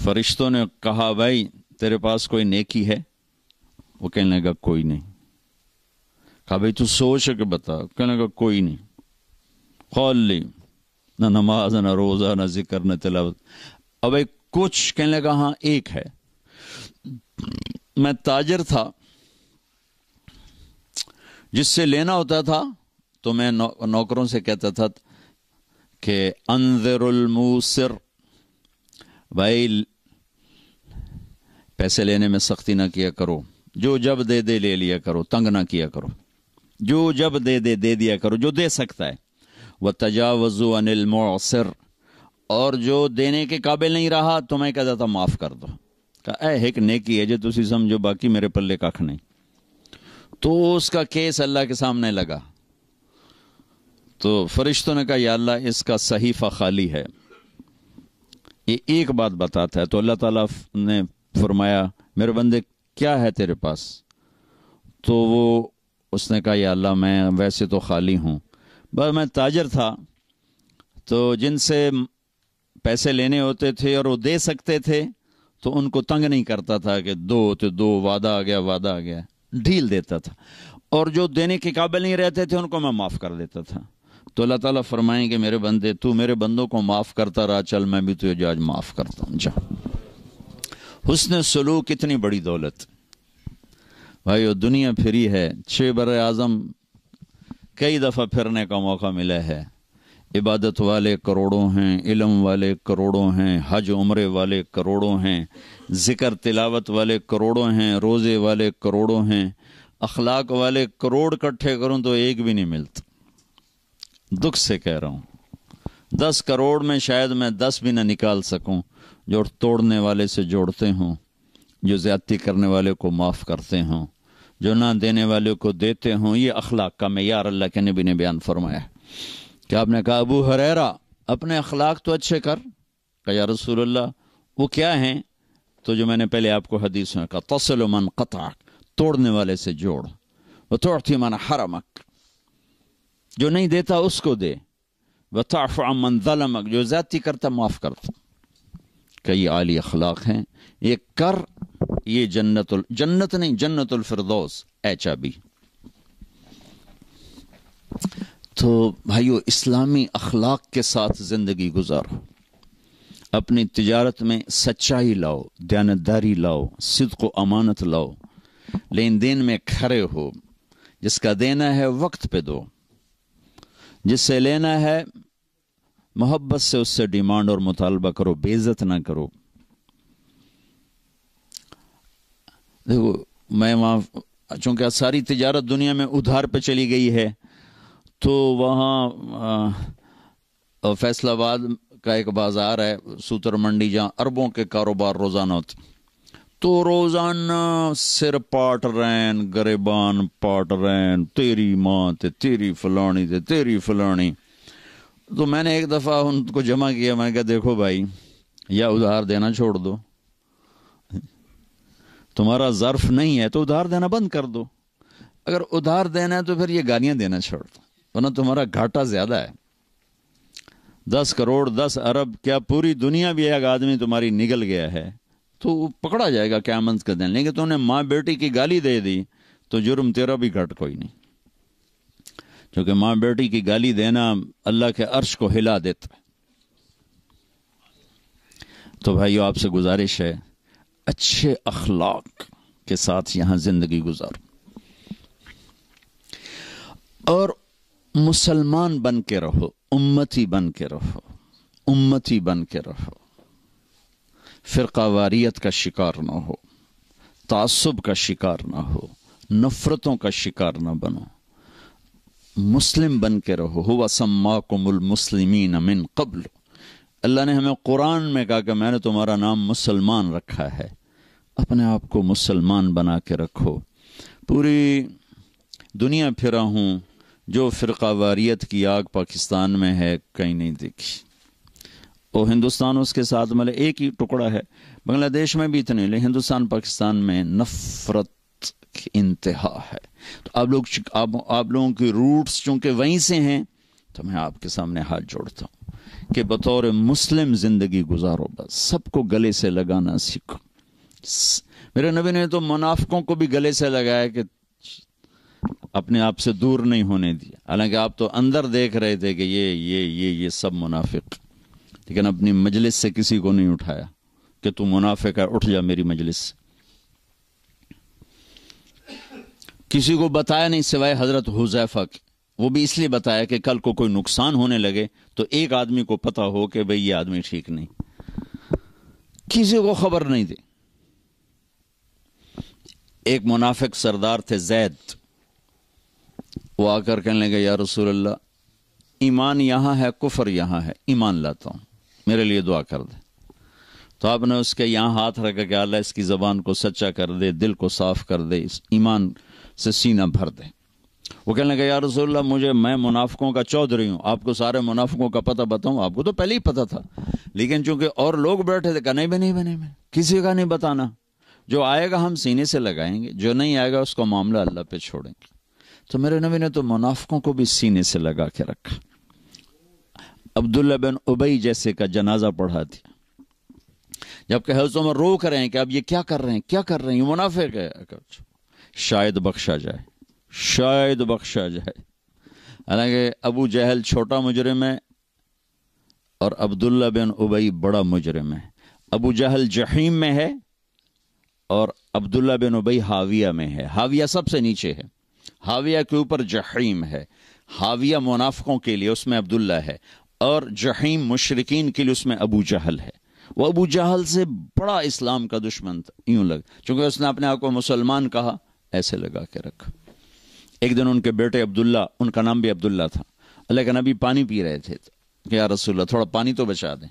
فرشتوں نے کہا بھائی تیرے پاس کوئی نیکی ہے؟ وہ کہنے لگا کوئی نہیں. کہا بھائی تو سوچ کے بتا. کہنے لگا کوئی نہیں. خالی نہ نماز, نہ روزہ, نہ ذکر, نہ تلاوت. اب ایک کچھ کہنے لگا ہاں ایک ہے. میں تاجر تھا, جس سے لینا ہوتا تھا تو میں نوکروں سے کہتا تھا کہ انذر الموسر, بھائی پیسے لینے میں سختی نہ کیا کرو, جو جب دے دے لے لیا کرو, تنگ نہ کیا کرو, جو جب دے دے دے دیا کرو, جو دے سکتا ہے. وَتَجَاوَزُوا عَنِ الْمُعْسِرِ, اور جو دینے کے قابل نہیں رہا تو میں کہتا تھا معاف کر دو. کہا اے ایک نیکی ہے جو تسی سمجھو, باقی میرے پلے کھ نہیں. تو اس کا کیس اللہ کے سامنے لگا. تو فرشتوں نے کہا یا اللہ اس کا صحیفہ خالی ہے, یہ ایک بات بتاتا ہے. تو اللہ تعالیٰ نے فرمایا میرے بندے کیا ہے تیرے پاس؟ تو اس نے کہا یا اللہ میں ویسے تو خالی ہوں, بس میں تاجر تھا, تو جن سے پیسے لینے ہوتے تھے اور وہ دے سکتے تھے تو ان کو تنگ نہیں کرتا تھا کہ دو تو دو, وعدہ آ گیا, وعدہ آ گیا, ڈھیل دیتا تھا. اور جو دینے کے قابل نہیں رہتے تھے ان کو میں معاف کر دیتا تھا. تو اللہ تعالیٰ فرمائیں گے میرے بندے تو میرے بندوں کو معاف کرتا رہا, چل میں بھی تجھے آج معاف کرتا ہوں. جا. حسن سلوک اتنی بڑی دولت بھائیو, دنیا پھری ہے, 6 بر اعظم کئی دفعہ پھرنے کا موقع ملا ہے. عبادت والے کروڑوں ہیں, علم والے کروڑوں ہیں, حج عمرے والے کروڑوں ہیں, ذکر تلاوت والے کروڑوں ہیں, روزے والے کروڑوں ہیں, اخلاق والے کروڑ اکٹھے کروں تو ایک بھی نہیں ملتا. دکھ سے کہہ رہا ہوں, 10 کروڑ میں شاید میں 10 بھی نہ نکال سکوں جو توڑنے والے سے جوڑتے ہوں, جو زیادتی کرنے والے کو معاف کرتے ہوں, جو نہ دینے والے کو دیتے ہوں. یہ اخلاق کا معیار اللہ کے نبی نے بیان فرمایا. کہ آپ نے کہا ابو ہریرہ اپنے اخلاق تو اچھے کر. کہ یا رسول اللہ وہ کیا ہیں؟ تو جو میں نے پہلے آپ کو حدیث میں کہا, تصل من قطعک, توڑنے والے سے جوڑ, وتعطی من حرمک, جو نہیں دیتا اس کو دے, وتعفو عن من ظلمک, جو زیادتی کرتا معاف کرتا. کئی عالی اخلاق ہیں, یہ کر, یہ جنت نہیں جنت الفردوس اے چابی. تو بھائیو اسلامی اخلاق کے ساتھ زندگی گزارو, اپنی تجارت میں سچائی لاؤ, دیانتداری لاؤ, صدق و امانت لاؤ, لین دین میں کھڑے ہو, جس کا دینا ہے وقت پہ دو, جس سے لینا ہے محبت سے اس سے ڈیمانڈ اور مطالبہ کرو, بے عزت نہ کرو. دیکھو میں وہاں چونکہ ساری تجارت دنیا میں ادھار پہ چلی گئی ہے, تو وہاں فیصل آباد کا ایک بازار ہے, سوتر منڈی, جہاں اربوں کے کاروبار روزانہ ہوتے. تو روزانہ سر پاٹ رین, گریبان پاٹ رین, تیری ماں تے, تیری فلانی تے, تیری فلانی. تو میں نے ایک دفعہ ان کو جمع کیا, میں نے کہا دیکھو بھائی یا ادھار دینا چھوڑ دو, تمہارا ظرف نہیں ہے تو ادھار دینا بند کر دو. اگر ادھار دینا ہے تو پھر یہ گالیاں دینا چھوڑ دو، ورنہ تمہارا گھاٹا زیادہ ہے۔ 10 کروڑ 10 ارب کیا پوری دنیا بھی ایک آدمی تمہاری نگل گیا ہے تو پکڑا جائے گا قیامت کے دن، لیکن تم نے ماں بیٹی کی گالی دے دی تو جرم تیرا بھی گھٹ کوئی نہیں، کیونکہ ماں بیٹی کی گالی دینا اللہ کے عرش کو ہلا دیتا ہے۔ تو بھائیو آپ سے گزارش ہے اچھے اخلاق کے ساتھ یہاں زندگی گزارو، اور مسلمان بن کے رہو، امتی بن کے رہو، امتی بن کے رہو، فرقہ واریت کا شکار نہ ہو، تعصب کا شکار نہ ہو، نفرتوں کا شکار نہ بنو، مسلم بن کے رہو۔ ہوا سماکم المسلمین من قبل، اللہ نے ہمیں قرآن میں کہا کہ میں نے تمہارا نام مسلمان رکھا ہے، اپنے آپ کو مسلمان بنا کے رکھو۔ پوری دنیا پھرا ہوں، جو فرقہ واریت کی آگ پاکستان میں ہے کہیں نہیں دیکھی، اور ہندوستان اس کے ساتھ مطلب ایک ہی ٹکڑا ہے، بنگلہ دیش میں بھی اتنے، لیکن ہندوستان پاکستان میں نفرت کی انتہا ہے۔ تو آپ لوگوں کی روٹس چونکہ وہیں سے ہیں، تو میں آپ کے سامنے ہاتھ جوڑتا ہوں کہ بطور مسلم زندگی گزارو، بس سب کو گلے سے لگانا سیکھو۔ میرے نبی نے تو منافقوں کو بھی گلے سے لگایا کہ اپنے آپ سے دور نہیں ہونے دیا، حالانکہ آپ تو اندر دیکھ رہے تھے کہ یہ سب منافق، لیکن اپنی مجلس سے کسی کو نہیں اٹھایا کہ تو منافق ہے، اٹھ جا میری مجلس سے۔ کسی کو بتایا نہیں سوائے حضرت حذیفہ کے، وہ بھی اس لیے بتایا کہ کل کو کوئی نقصان ہونے لگے تو ایک آدمی کو پتہ ہو کہ بھئی یہ آدمی ٹھیک نہیں، کسی کو خبر نہیں دی۔ ایک منافق سردار تھے زید، وہ آ کر کہنے لگے یا رسول اللہ، ایمان یہاں ہے کفر یہاں ہے، ایمان لاتا ہوں، میرے لیے دعا کر دے۔ تو آپ نے اس کے یہاں ہاتھ رکھا کہ اللہ اس کی زبان کو سچا کر دے، دل کو صاف کر دے، اس ایمان سے سینہ بھر دے۔ وہ کہنے لگا یا رسول اللہ میں منافقوں کا چودھری ہوں، آپ کو سارے منافقوں کا پتہ بتاؤں؟ آپ کو تو پہلے ہی پتہ تھا، لیکن چونکہ اور لوگ بیٹھے تھے کہ نہیں کسی کا نہیں بتانا، جو آئے گا ہم سینے سے لگائیں گے، جو نہیں آئے گا اس کا معاملہ اللہ پہ چھوڑیں گے۔ تو میرے نبی نے تو منافقوں کو بھی سینے سے لگا کے رکھا۔ عبداللہ بن ابی جیسے کا جنازہ پڑھا دیا، جبکہ حضرت عمر روک رہے ہیں کہ اب یہ کیا کر رہے ہیں، یہ منافق ہے، شاید بخشا جائے، شاید بخشا جائے۔ حالانکہ ابو جہل چھوٹا مجرم ہے اور عبداللہ بن ابی بڑا مجرم ہے۔ ابو جہل جحیم میں ہے اور عبداللہ بن ابی حاویہ میں ہے۔ حاویہ سب سے نیچے ہے، حاویہ کے اوپر جحیم ہے۔ حاویہ منافقوں کے لیے، اس میں عبداللہ ہے، اور جحیم مشرکین کے لیے، اس میں ابو جہل ہے۔ وہ ابو جہل سے بڑا اسلام کا دشمن تھا، یوں لگ، چونکہ اس نے اپنے آپ کو مسلمان کہا، ایسے لگا کے رکھا۔ ایک دن ان کے بیٹے عبداللہ، ان کا نام بھی عبداللہ تھا، اللہ کے نبی پانی پی رہے تھے کہ یا رسول اللہ تھوڑا پانی تو بچا دیں۔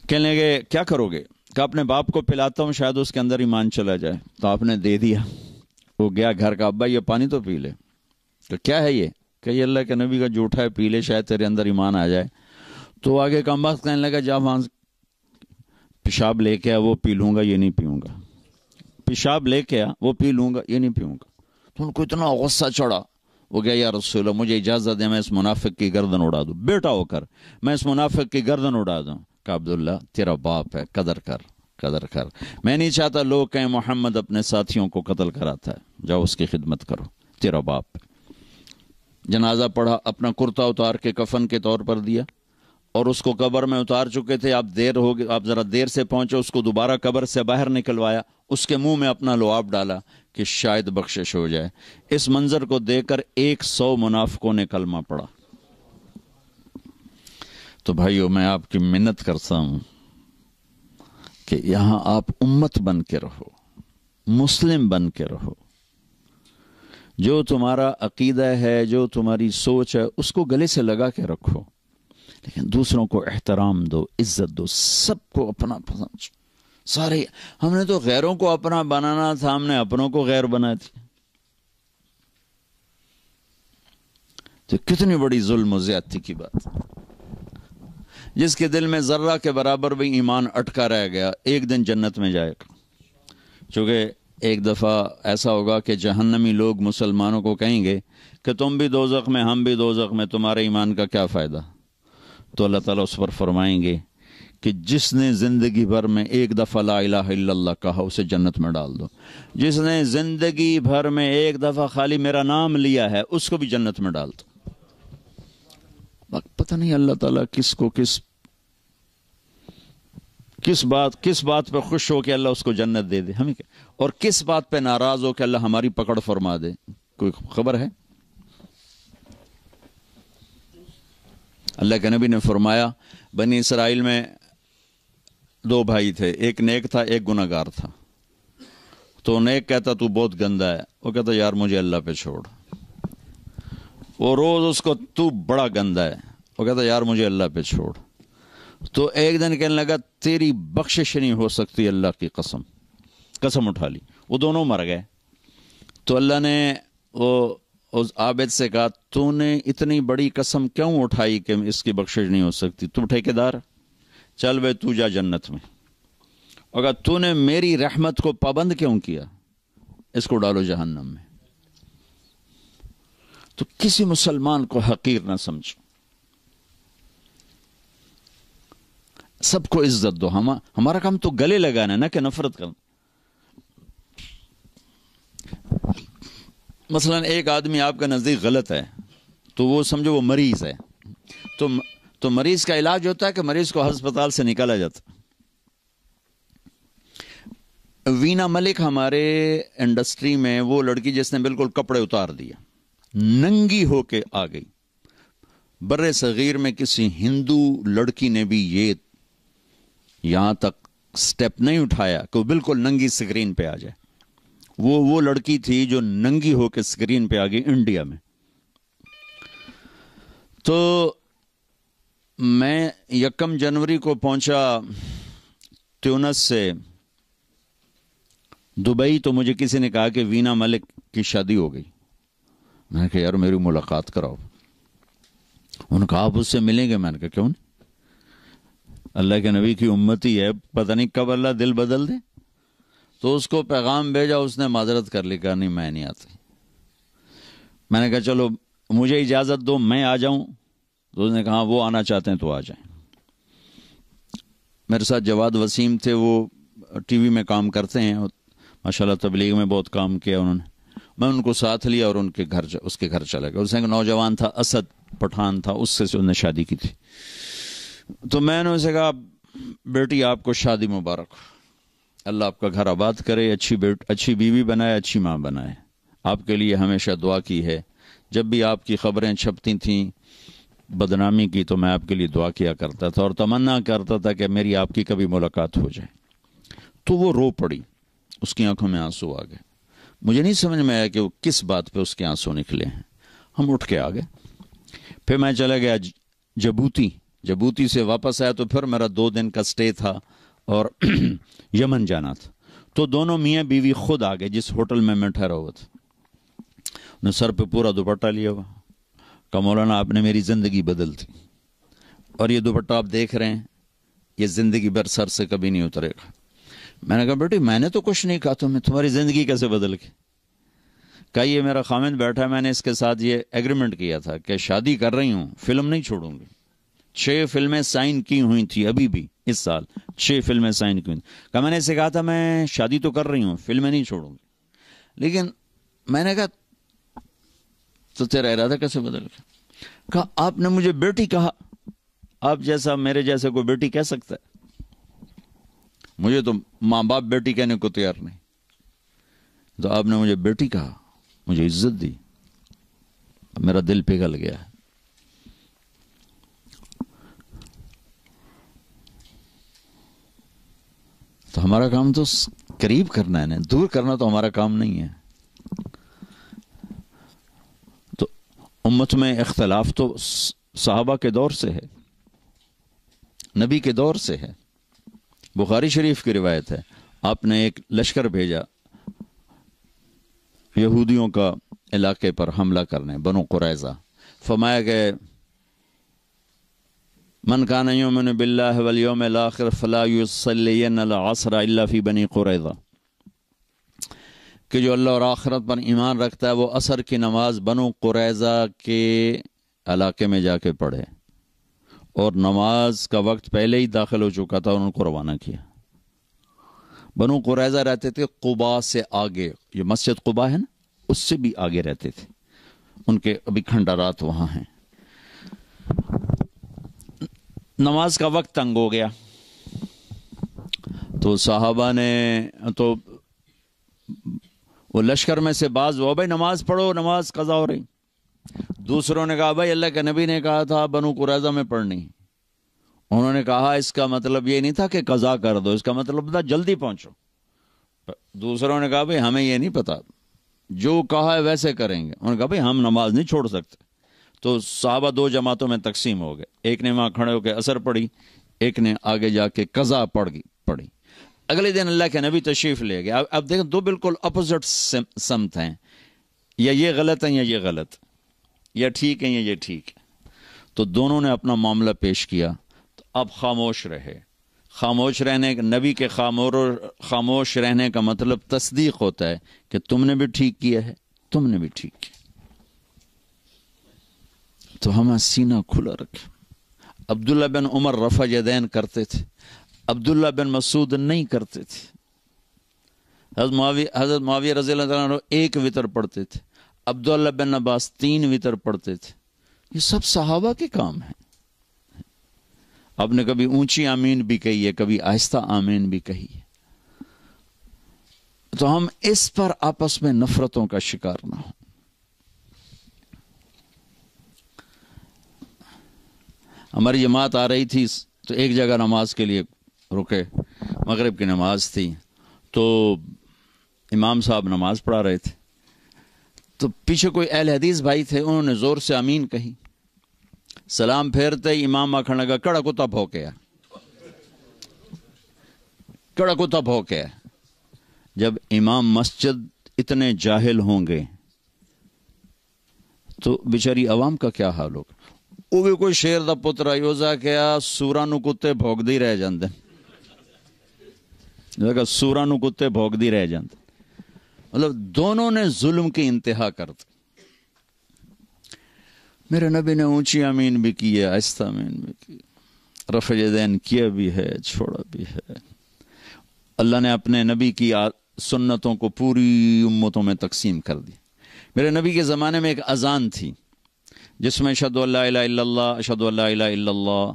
کہنے لگے کیا کرو گے؟ کہ اپنے باپ کو پلاتا ہوں، شاید اس کے اندر ایمان چلا جائے۔ تو آپ نے دے دیا۔ وہ گیا گھر کا، ابا یہ پانی تو پی لے۔ تو کیا ہے یہ؟ کہ یہ اللہ کے نبی کا جھوٹا ہے، پی لے شاید تیرے اندر ایمان آ جائے۔ تو آگے کم بات کہنے لگا جا وہاں پیشاب لے کے آ، وہ پی لوں گا، یہ نہیں پیوں گا۔ پیشاب لے کے آ، وہ پی لوں گا، یہ نہیں پیوں گا۔ تو ان کو اتنا غصہ چڑھا، وہ گیا یا رسول اللہ مجھے اجازت دے میں اس منافق کی گردن اڑا دوں، بیٹا ہو کر میں اس منافق کی گردن اڑا دوں۔ کہ عبداللہ تیرا باپ ہے، قدر کر، قدر کر۔ میں نہیں چاہتا لوگ کہیں محمد اپنے ساتھیوں کو قتل کراتا ہے، جاؤ اس کی خدمت کرو، تیرا باپ ہے۔ جنازہ پڑھا، اپنا کرتا اتار کے کفن کے طور پر دیا، اور اس کو قبر میں اتار چکے تھے، آپ دیر ہو گئی، آپ ذرا دیر سے پہنچے، اس کو دوبارہ قبر سے باہر نکلوایا، اس کے منہ میں اپنا لعاب ڈالا کہ شاید بخشش ہو جائے۔ اس منظر کو دیکھ کر 100 منافقوں نے کلمہ پڑھا۔ تو بھائیو میں آپ کی منت کرتا ہوں کہ یہاں آپ امت بن کے رہو، مسلم بن کے رہو، جو تمہارا عقیدہ ہے، جو تمہاری سوچ ہے، اس کو گلے سے لگا کے رکھو، لیکن دوسروں کو احترام دو، عزت دو، سب کو اپنا پسند۔ سارے ہم نے تو غیروں کو اپنا بنانا تھا، ہم نے اپنوں کو غیر بنا دیا۔ تو کتنی بڑی ظلم و زیادتی کی بات۔ جس کے دل میں ذرہ کے برابر بھی ایمان اٹکا رہ گیا، ایک دن جنت میں جائے گا، چونکہ ایک دفعہ ایسا ہوگا کہ جہنمی لوگ مسلمانوں کو کہیں گے کہ تم بھی دوزخ میں، ہم بھی دوزخ میں، تمہارے ایمان کا کیا فائدہ؟ تو اللہ تعالیٰ اس پر فرمائیں گے کہ جس نے زندگی بھر میں ایک دفعہ لا الہ الا اللہ کہا اسے جنت میں ڈال دو، جس نے زندگی بھر میں ایک دفعہ خالی میرا نام لیا ہے اس کو بھی جنت میں ڈال دو۔ پتہ نہیں اللہ تعالیٰ کس کو کس بات پہ خوش ہو کہ اللہ اس کو جنت دے دے، ہمیں کیا، اور کس بات پہ ناراض ہو کہ اللہ ہماری پکڑ فرما دے، کوئی خبر ہے؟ اللہ کے نبی نے فرمایا بنی اسرائیل میں 2 بھائی تھے، ایک نیک تھا ایک گناہ گار تھا۔ تو نیک کہتا تو بہت گندا ہے، وہ کہتا یار مجھے اللہ پہ چھوڑ۔ وہ روز اس کو تو بڑا گندا ہے، وہ کہتا یار مجھے اللہ پہ چھوڑ۔ تو ایک دن کہنے لگا تیری بخشش نہیں ہو سکتی اللہ کی قسم اٹھا لی، وہ دونوں مر گئے۔ تو اللہ نے وہ اس عابد سے کہا تو نے اتنی بڑی قسم کیوں اٹھائی کہ اس کی بخشش نہیں ہو سکتی؟ تو ٹھیکیدار، چل بے تو جا جنت میں، اگر تو نے میری رحمت کو پابند کیوں کیا، اس کو ڈالو جہنم میں۔ تو کسی مسلمان کو حقیر نہ سمجھو، سب کو عزت دو۔ ہمارا کام تو گلے لگانا نہ کہ نفرت کرنا۔ مثلا ایک آدمی آپ کا نزدیک غلط ہے تو وہ سمجھو وہ مریض ہے، تو مریض کا علاج ہوتا ہے کہ مریض کو ہسپتال سے نکالا جاتا۔ وینا ملک ہمارے انڈسٹری میں وہ لڑکی جس نے بالکل کپڑے اتار دیا، ننگی ہو کے آ گئی۔ بر صغیر میں کسی ہندو لڑکی نے بھی یہ یہاں تک سٹیپ نہیں اٹھایا کہ وہ بالکل ننگی سکرین پہ آ جائے۔ وہ لڑکی تھی جو ننگی ہو کے سکرین پہ آ گئی انڈیا میں۔ تو میں 1 جنوری کو پہنچا تیونس سے دبئی، تو مجھے کسی نے کہا کہ وینا ملک کی شادی ہو گئی۔ میں نے کہا یار میری ملاقات کراؤ۔ انہوں نے کہا آپ اس سے ملیں گے؟ میں نے کہا کیوں نہیں، اللہ کے نبی کی امتی ہے، پتہ نہیں کب اللہ دل بدل دے۔ تو اس کو پیغام بھیجا، اس نے معذرت کر لی، کہا نہیں میں نہیں آتی۔ میں نے کہا چلو مجھے اجازت دو میں آ جاؤں، تو اس نے کہا وہ آنا چاہتے ہیں تو آ جائیں۔ میرے ساتھ جواد وسیم تھے، وہ ٹی وی میں کام کرتے ہیں، ماشاءاللہ تبلیغ میں بہت کام کیا انہوں نے۔ میں ان کو ساتھ لیا اور اس کے گھر چلا گیا۔ اس نے ایک نوجوان تھا، اسد پٹھان تھا، اس سے انہوں نے شادی کی تھی۔ تو میں نے اسے کہا بیٹی آپ کو شادی مبارک، اللہ آپ کا گھر آباد کرے، اچھی بیوی بنائے، اچھی ماں بنائے۔ آپ کے لیے ہمیشہ دعا کی ہے، جب بھی آپ کی خبریں چھپتی تھیں بدنامی کی تو میں آپ کے لیے دعا کیا کرتا تھا اور تمنا کرتا تھا کہ میری آپ کی کبھی ملاقات ہو جائے۔ تو وہ رو پڑی، اس کی آنکھوں میں آنسو آ گئے۔ مجھے نہیں سمجھ میں آیا کہ وہ کس بات پہ اس کے آنسو نکلے ہیں۔ ہم اٹھ کے آ گئے۔ پھر میں چلا گیا جبوتی سے واپس آیا تو پھر میرا 2 دن کا سٹے تھا اور یمن جانا تھا۔ تو دونوں میاں بیوی خود آ گئے جس ہوٹل میں ٹھہرا ہوا تھا۔ انہوں نے سر پہ پورا دوپٹہ لیا ہوا، کہا مولانا آپ نے میری زندگی بدل دی، اور یہ دوپٹہ آپ دیکھ رہے ہیں یہ زندگی بھر سر سے کبھی نہیں اترے گا۔ میں نے کہا بیٹی میں نے تو کچھ نہیں کہا، تمہاری زندگی کیسے بدل گئی؟ کہا یہ میرا خامند بیٹھا ہے، میں نے اس کے ساتھ یہ ایگریمنٹ کیا تھا کہ شادی کر رہی ہوں فلم نہیں چھوڑوں گی۔ 6 فلمیں سائن کی ہوئی تھی، ابھی بھی اس سال 6 فلمیں سائن کی ہوئی تھیں۔ کہا میں نے اسے کہا تھا میں شادی تو کر رہی ہوں فلمیں نہیں چھوڑوں گی، لیکن میں نے کہا تو تیرا ارادہ کیسے بدل گیا؟ کہا آپ نے مجھے بیٹی کہا، آپ جیسا میرے جیسے کوئی بیٹی کہہ سکتا ہے؟ مجھے تو ماں باپ بیٹی کہنے کو تیار نہیں، تو آپ نے مجھے بیٹی کہا، مجھے عزت دی، میرا دل پگھل گیا۔ تو ہمارا کام تو قریب کرنا ہے نا، دور کرنا تو ہمارا کام نہیں ہے۔ تو امت میں اختلاف تو صحابہ کے دور سے ہے، نبی کے دور سے ہے۔ بخاری شریف کی روایت ہے، آپ نے ایک لشکر بھیجا یہودیوں کا علاقے پر حملہ کرنے، بنو قریظہ۔ فرمایا کہ من کان یؤمن باللہ والیوم الآخر فلا یصلین العصر الا فی بنی قریظہ۔ کہ جو اللہ اور آخرت پر ایمان رکھتا ہے وہ عصر کی نماز بنو قریظہ کے علاقے میں جا کے پڑھے، اور نماز کا وقت پہلے ہی داخل ہو چکا تھا اور ان کو روانہ کیا۔ بنو قریظہ رہتے تھے قباء سے آگے، یہ مسجد قباء ہے نا، اس سے بھی آگے رہتے تھے، ان کے ابھی کھنڈرات وہاں ہیں۔ نماز کا وقت تنگ ہو گیا تو صحابہ نے تو وہ لشکر میں سے بعض وہ بھائی نماز پڑھو، نماز قضا ہو رہی۔ دوسروں نے کہا بھائی اللہ کے نبی نے کہا تھا بنو قریظہ میں پڑھنی۔ انہوں نے کہا اس کا مطلب یہ نہیں تھا کہ قضا کر دو، اس کا مطلب تھا جلدی پہنچو۔ دوسروں نے کہا بھائی ہمیں یہ نہیں پتا، جو کہا ہے ویسے کریں گے۔ انہوں نے کہا بھائی ہم نماز نہیں چھوڑ سکتے۔ تو صحابہ دو جماعتوں میں تقسیم ہو گئے، ایک نے وہاں کھڑے ہو کے عصر پڑھی، ایک نے آگے جا کے قضا پڑھی۔ اگلے دن اللہ کے نبی تشریف لے گئے۔ اب دیکھیں دو بالکل اپوزٹ سمت ہیں، یا یہ غلط ہیں یا یہ غلط، یا ٹھیک ہیں یا یہ ٹھیک ہے۔ تو دونوں نے اپنا معاملہ پیش کیا، تو اب خاموش رہے۔ خاموش رہنے نبی کے خاموش رہنے کا مطلب تصدیق ہوتا ہے کہ تم نے بھی ٹھیک کیا ہے، تم نے بھی ٹھیک کیا۔ تو ہمیں سینہ کھلا رکھے۔ عبداللہ بن عمر رفع یدین کرتے تھے، عبداللہ بن مسعود نہیں کرتے تھے۔ حضرت معاویہ رضی اللہ عنہ ایک وتر پڑھتے تھے، عبداللہ بن عباس 3 وتر پڑھتے تھے۔ یہ سب صحابہ کے کام ہیں۔ آپ نے کبھی اونچی آمین بھی کہی ہے، کبھی آہستہ آمین بھی کہی ہے۔ تو ہم اس پر آپس میں نفرتوں کا شکار نہ ہوں۔ ہماری جماعت آ رہی تھی تو ایک جگہ نماز کے لیے رکے، مغرب کی نماز تھی، تو امام صاحب نماز پڑھا رہے تھے، تو پیچھے کوئی اہل حدیث بھائی تھے، انہوں نے زور سے آمین کہی۔ سلام پھیرتے ہی امام آکھنے لگا کڑا کتا بھوکیا، کڑا کتا بھوکیا۔ جب امام مسجد اتنے جاہل ہوں گے تو بیچاری عوام کا کیا حال ہوگا؟ وہ بھی کوئی شیر دا پتر یوزا کیا سوراں نو کتے بھوکدے رہ جاندے، سوراں نو کتے بھوکدے رہ جاندے۔ مطلب دونوں نے ظلم کی انتہا کر دی۔ میرے نبی نے اونچی آمین بھی کی ہے، آہستہ آمین بھی کی، رفع یدین کیا بھی ہے، چھوڑا بھی ہے۔ اللہ نے اپنے نبی کی سنتوں کو پوری امتوں میں تقسیم کر دی۔ میرے نبی کے زمانے میں ایک اذان تھی جس میں اشہدو ان لا الہ الا اللہ، اشہدو ان لا الہ الا اللہ،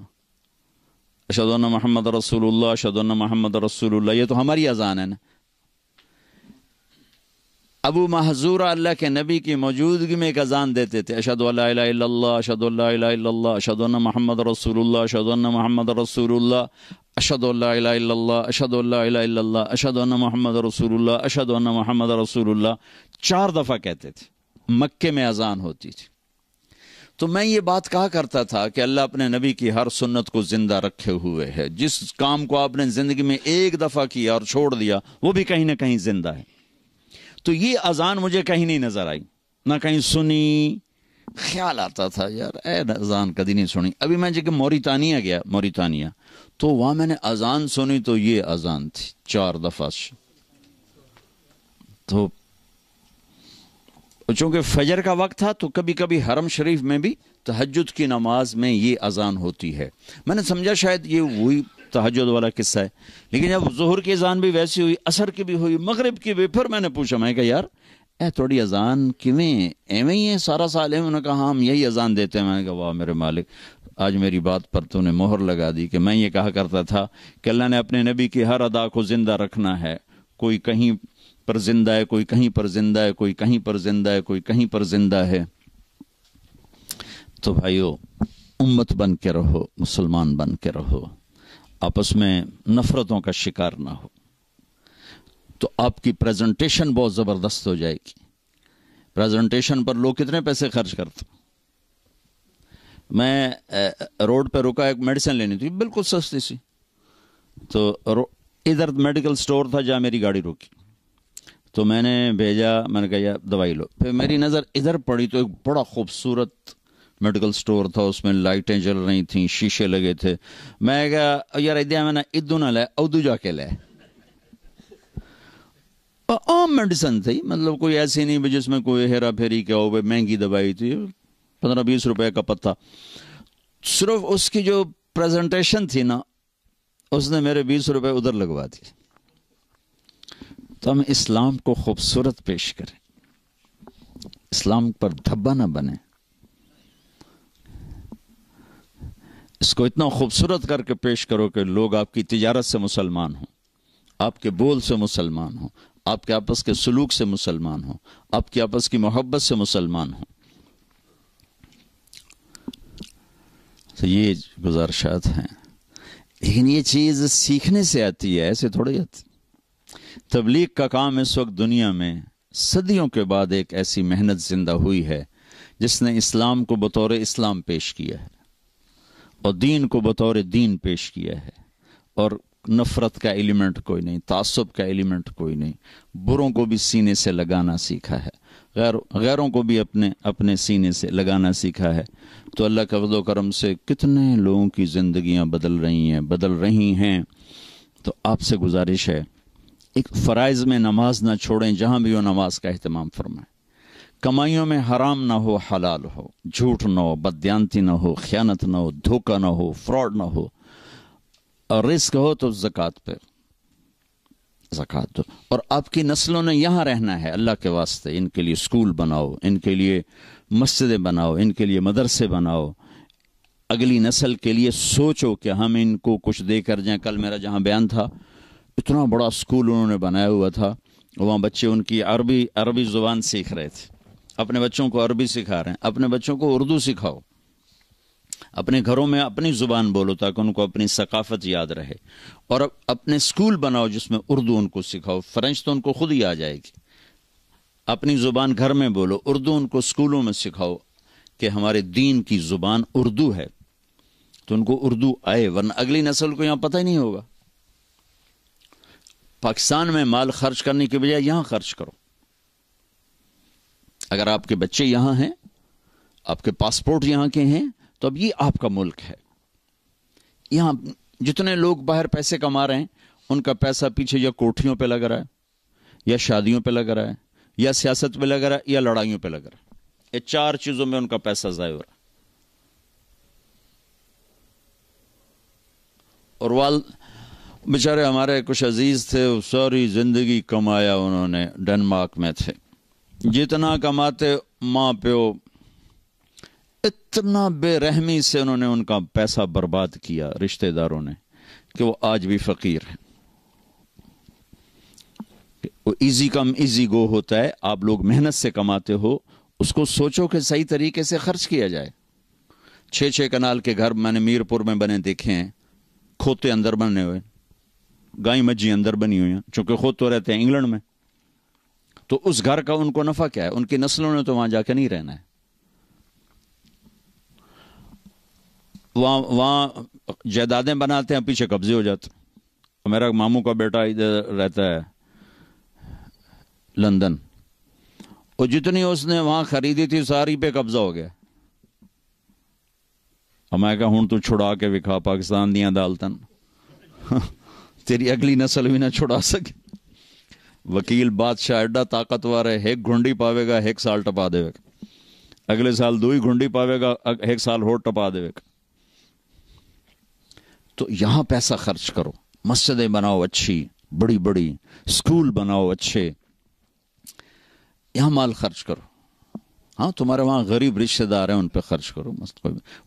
اشہدو ان محمد رسول اللہ، اشہدو ان محمد رسول اللہ، یہ تو ہماری اذان ہے نا۔ ابو محذورہ اللہ کے نبی کی موجودگی میں ایک اذان دیتے تھے، اشہدو ان لا الہ الا اللہ، اشہدو ان لا الہ الا اللہ، اشہدو ان محمد رسول اللہ، اشہدو ان محمد رسول اللہ، اشہدو ان لا الہ الا اللہ، اشہدو ان لا الہ الا اللہ، اشہدو ان محمد رسول اللہ، اشہدو ان محمد رسول اللہ، 4 دفعہ کہتے تھے۔ مکے میں اذان ہوتی تھی۔ تو میں یہ بات کہا کرتا تھا کہ اللہ اپنے نبی کی ہر سنت کو زندہ رکھے ہوئے ہے۔ جس کام کو آپ نے زندگی میں ایک دفعہ کیا اور چھوڑ دیا وہ بھی کہیں نہ کہیں زندہ ہے۔ تو یہ اذان مجھے کہیں نہیں نظر آئی، نہ کہیں سنی۔ خیال آتا تھا یار اے اذان کدی نہیں سنی۔ ابھی میں جب موریتانیہ گیا، موریتانیہ، تو وہاں میں نے اذان سنی تو یہ اذان تھی 4 دفعہ۔ تو چونکہ فجر کا وقت تھا تو کبھی کبھی حرم شریف میں بھی تہجد کی نماز میں یہ اذان ہوتی ہے۔ میں نے سمجھا شاید یہ وہی تہجد والا قصہ ہے، لیکن جب ظہر کی اذان بھی ویسی ہوئی، عصر کی بھی ہوئی، مغرب کی بھی، پھر میں نے پوچھا، میں کہ یار اے تھوڑی اذان کیویں ایویں ہی ہے سارا سال ہے؟ انہوں نے کہا ہم یہی اذان دیتے ہیں۔ میں نے کہا واہ میرے مالک، آج میری بات پر تو نے مہر لگا دی کہ میں یہ کہا کرتا تھا کہ اللہ نے اپنے نبی کی ہر ادا کو زندہ رکھنا ہے۔ کوئی کہیں پر زندہ ہے، کوئی کہیں پر زندہ ہے، کوئی کہیں پر زندہ ہے، کوئی کہیں پر زندہ ہے۔ تو بھائیو امت بن کے رہو، مسلمان بن کے رہو، آپس میں نفرتوں کا شکار نہ ہو، تو آپ کی پریزنٹیشن بہت زبردست ہو جائے گی۔ پریزنٹیشن پر لوگ کتنے پیسے خرچ کرتے؟ میں روڈ پہ رکا، ایک میڈیسن لینی تھی بالکل سستی سی، تو ادھر میڈیکل سٹور تھا جہاں میری گاڑی روکی، تو میں نے بھیجا، میں نے کہا یار دوائی لو۔ پھر میری نظر ادھر پڑی تو ایک بڑا خوبصورت میڈیکل سٹور تھا، اس میں لائٹیں جل رہی تھیں، شیشے لگے تھے۔ میں کہا یار ادیا میں نے ادو نہ لے ادو جا کے لے۔ عام میڈیسن تھی، مطلب کوئی ایسی نہیں جس میں کوئی ہیرا پھیری کیا ہو، مہنگی دوائی تھی، 15-20 روپے کا پتہ. صرف اس کی جو پریزنٹیشن تھی نا، اس نے میرے 20 روپے ادھر لگوا دیے. تو ہم اسلام کو خوبصورت پیش کریں، اسلام پر دھبا نہ بنے، اس کو اتنا خوبصورت کر کے پیش کرو کہ لوگ آپ کی تجارت سے مسلمان ہوں، آپ کے بول سے مسلمان ہوں، آپ کے آپس کے سلوک سے مسلمان ہوں، آپ کی آپس کی محبت سے مسلمان ہوں. تو یہ گزارشات ہیں، لیکن یہ چیز سیکھنے سے آتی ہے، ایسے تھوڑی آتی. تبلیغ کا کام اس وقت دنیا میں صدیوں کے بعد ایک ایسی محنت زندہ ہوئی ہے جس نے اسلام کو بطور اسلام پیش کیا ہے اور دین کو بطور دین پیش کیا ہے، اور نفرت کا ایلیمنٹ کوئی نہیں، تعصب کا ایلیمنٹ کوئی نہیں. بروں کو بھی سینے سے لگانا سیکھا ہے، غیروں کو بھی اپنے سینے سے لگانا سیکھا ہے. تو اللہ کا فضل و کرم سے کتنے لوگوں کی زندگیاں بدل رہی ہیں. تو آپ سے گزارش ہے، ایک فرائض میں نماز نہ چھوڑیں، جہاں بھی ہو نماز کا اہتمام فرمائیں. کمائیوں میں حرام نہ ہو، حلال ہو، جھوٹ نہ ہو، بددیانتی نہ ہو، خیانت نہ ہو، دھوکہ نہ ہو، فراڈ نہ ہو. اور رزق ہو تو زکوٰۃ پہ زکوٰۃ دو. اور آپ کی نسلوں نے یہاں رہنا ہے، اللہ کے واسطے ان کے لیے اسکول بناؤ، ان کے لیے مسجدیں بناؤ، ان کے لیے مدرسے بناؤ. اگلی نسل کے لیے سوچو کہ ہم ان کو کچھ دے کر جائیں. کل میرا جہاں بیان تھا، اتنا بڑا اسکول انہوں نے بنایا ہوا تھا، وہاں بچے ان کی عربی زبان سیکھ رہے تھے. اپنے بچوں کو عربی سکھا رہے ہیں، اپنے بچوں کو اردو سکھاؤ، اپنے گھروں میں اپنی زبان بولو تاکہ ان کو اپنی ثقافت یاد رہے. اور اپنے اسکول بناؤ جس میں اردو ان کو سکھاؤ. فرینچ تو ان کو خود ہی آ جائے گی. اپنی زبان گھر میں بولو، اردو ان کو اسکولوں میں سکھاؤ کہ ہمارے دین کی زبان اردو ہے، تو ان کو اردو آئے، ورنہ اگلی نسل کو یہاں پتہ ہی نہیں ہوگا. پاکستان میں مال خرچ کرنے کے بجائے یہاں خرچ کرو. اگر آپ کے بچے یہاں ہیں، آپ کے پاسپورٹ یہاں کے ہیں، تو اب یہ آپ کا ملک ہے. یہاں جتنے لوگ باہر پیسے کما رہے ہیں، ان کا پیسہ پیچھے یا کوٹھیوں پہ لگ رہا ہے، یا شادیوں پہ لگ رہا ہے، یا سیاست پہ لگ رہا ہے، یا لڑائیوں پہ لگ رہا ہے. یہ 4 چیزوں میں ان کا پیسہ ضائع ہو رہا ہے. اور بیچارے ہمارے کچھ عزیز تھے، ساری زندگی کمایا انہوں نے، ڈنمارک میں تھے. جتنا کماتے ماں پیو اتنا بے رحمی سے انہوں نے ان کا پیسہ برباد کیا رشتہ داروں نے، کہ وہ آج بھی فقیر ہیں. وہ ایزی کم ایزی گو ہوتا ہے. آپ لوگ محنت سے کماتے ہو، اس کو سوچو کہ صحیح طریقے سے خرچ کیا جائے. 6 کنال کے گھر میں نے میرپور میں بنے دیکھے ہیں، کھوتے اندر بنے ہوئے، گائے مجھی اندر بنی ہوئی ہیں، چونکہ خود تو رہتے ہیں انگلینڈ میں. تو اس گھر کا ان کو نفع کیا ہے؟ ان کی نسلوں نے تو وہاں جا کے نہیں رہنا ہے. وہاں جائیدادیں بناتے ہیں، پیچھے قبضے ہو جاتے. میرا ماموں کا بیٹا ادھر رہتا ہے لندن، اور جتنی اس نے وہاں خریدی تھی ساری پہ قبضہ ہو گیا. میں کہا ہوں تو چھڑا کے وکھا پاکستان دیاں دالتن، تیری اگلی نسل بھی نہ چھڑا سکے. وکیل بادشاہ ایڈا طاقتور ہے، ایک گھنڈی پاوے گا 1 سال ٹپا دے گا، اگلے سال 2 ہی گھنڈی پاوے گا 1 سال اور ٹپا دے گا. تو یہاں پیسہ خرچ کرو، مسجدیں بناؤ اچھی بڑی بڑی، اسکول بناؤ اچھے، یہاں مال خرچ کرو. ہاں تمہارے وہاں غریب رشتہ دار ہیں، ان پہ خرچ کرو،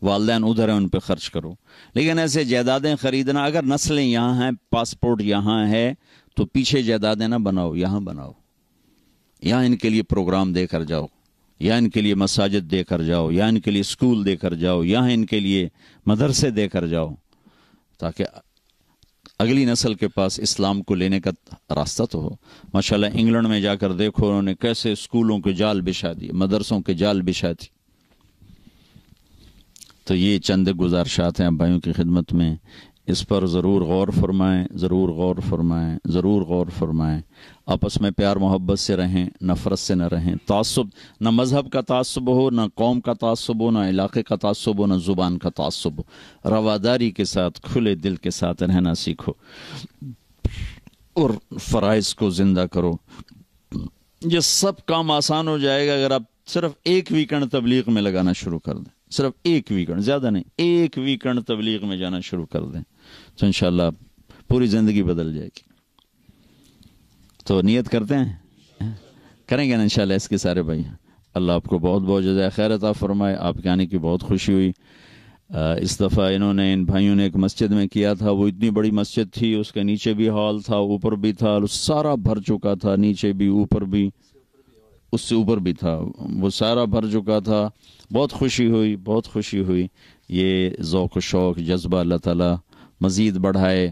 والدین ادھر ہیں، ان پہ خرچ کرو. لیکن ایسے جائیدادیں خریدنا، اگر نسلیں یہاں ہیں، پاسپورٹ یہاں ہے، تو پیچھے جائیدادیں نہ بناؤ، یہاں بناؤ. یہاں ان کے لیے پروگرام دے کر جاؤ، یا ان کے لیے مساجد دے کر جاؤ، یا ان کے لیے اسکول دے کر جاؤ، یہاں ان کے لیے مدرسے دے کر جاؤ، تاکہ اگلی نسل کے پاس اسلام کو لینے کا راستہ تو ہو. ماشاءاللہ انگلینڈ میں جا کر دیکھو انہوں نے کیسے اسکولوں کے جال بچھا دیے، مدرسوں کے جال بچھا دی. تو یہ چند گزارشات ہیں بھائیوں کی خدمت میں، اس پر ضرور غور فرمائیں، ضرور غور فرمائیں، ضرور غور فرمائیں. آپس میں پیار محبت سے رہیں، نفرت سے نہ رہیں. تعصب، نہ مذہب کا تعصب ہو، نہ قوم کا تعصب ہو، نہ علاقے کا تعصب ہو، نہ زبان کا تعصب ہو. رواداری کے ساتھ، کھلے دل کے ساتھ رہنا سیکھو. اور فرائض کو زندہ کرو. یہ سب کام آسان ہو جائے گا اگر آپ صرف ایک ویکنڈ تبلیغ میں لگانا شروع کر دیں. صرف ایک ویکنڈ، زیادہ نہیں، ایک ویکنڈ تبلیغ میں جانا شروع کر دیں تو انشاءاللہ پوری زندگی بدل جائے گی. تو نیت کرتے ہیں، کریں گے نا انشاءاللہ اس کے سارے بھائی. اللہ آپ کو بہت بہت جزائے خیر عطا فرمائے. آپ کے آنے کی بہت خوشی ہوئی. اس دفعہ ان بھائیوں نے ایک مسجد میں کیا تھا، وہ اتنی بڑی مسجد تھی، اس کے نیچے بھی ہال تھا، اوپر بھی تھا، سارا بھر چکا تھا، نیچے بھی اوپر بھی، اس سے اوپر بھی تھا، وہ سارا بھر چکا تھا. بہت خوشی ہوئی، بہت خوشی ہوئی. یہ ذوق و شوق جذبہ اللہ تعالیٰ مزید بڑھائے،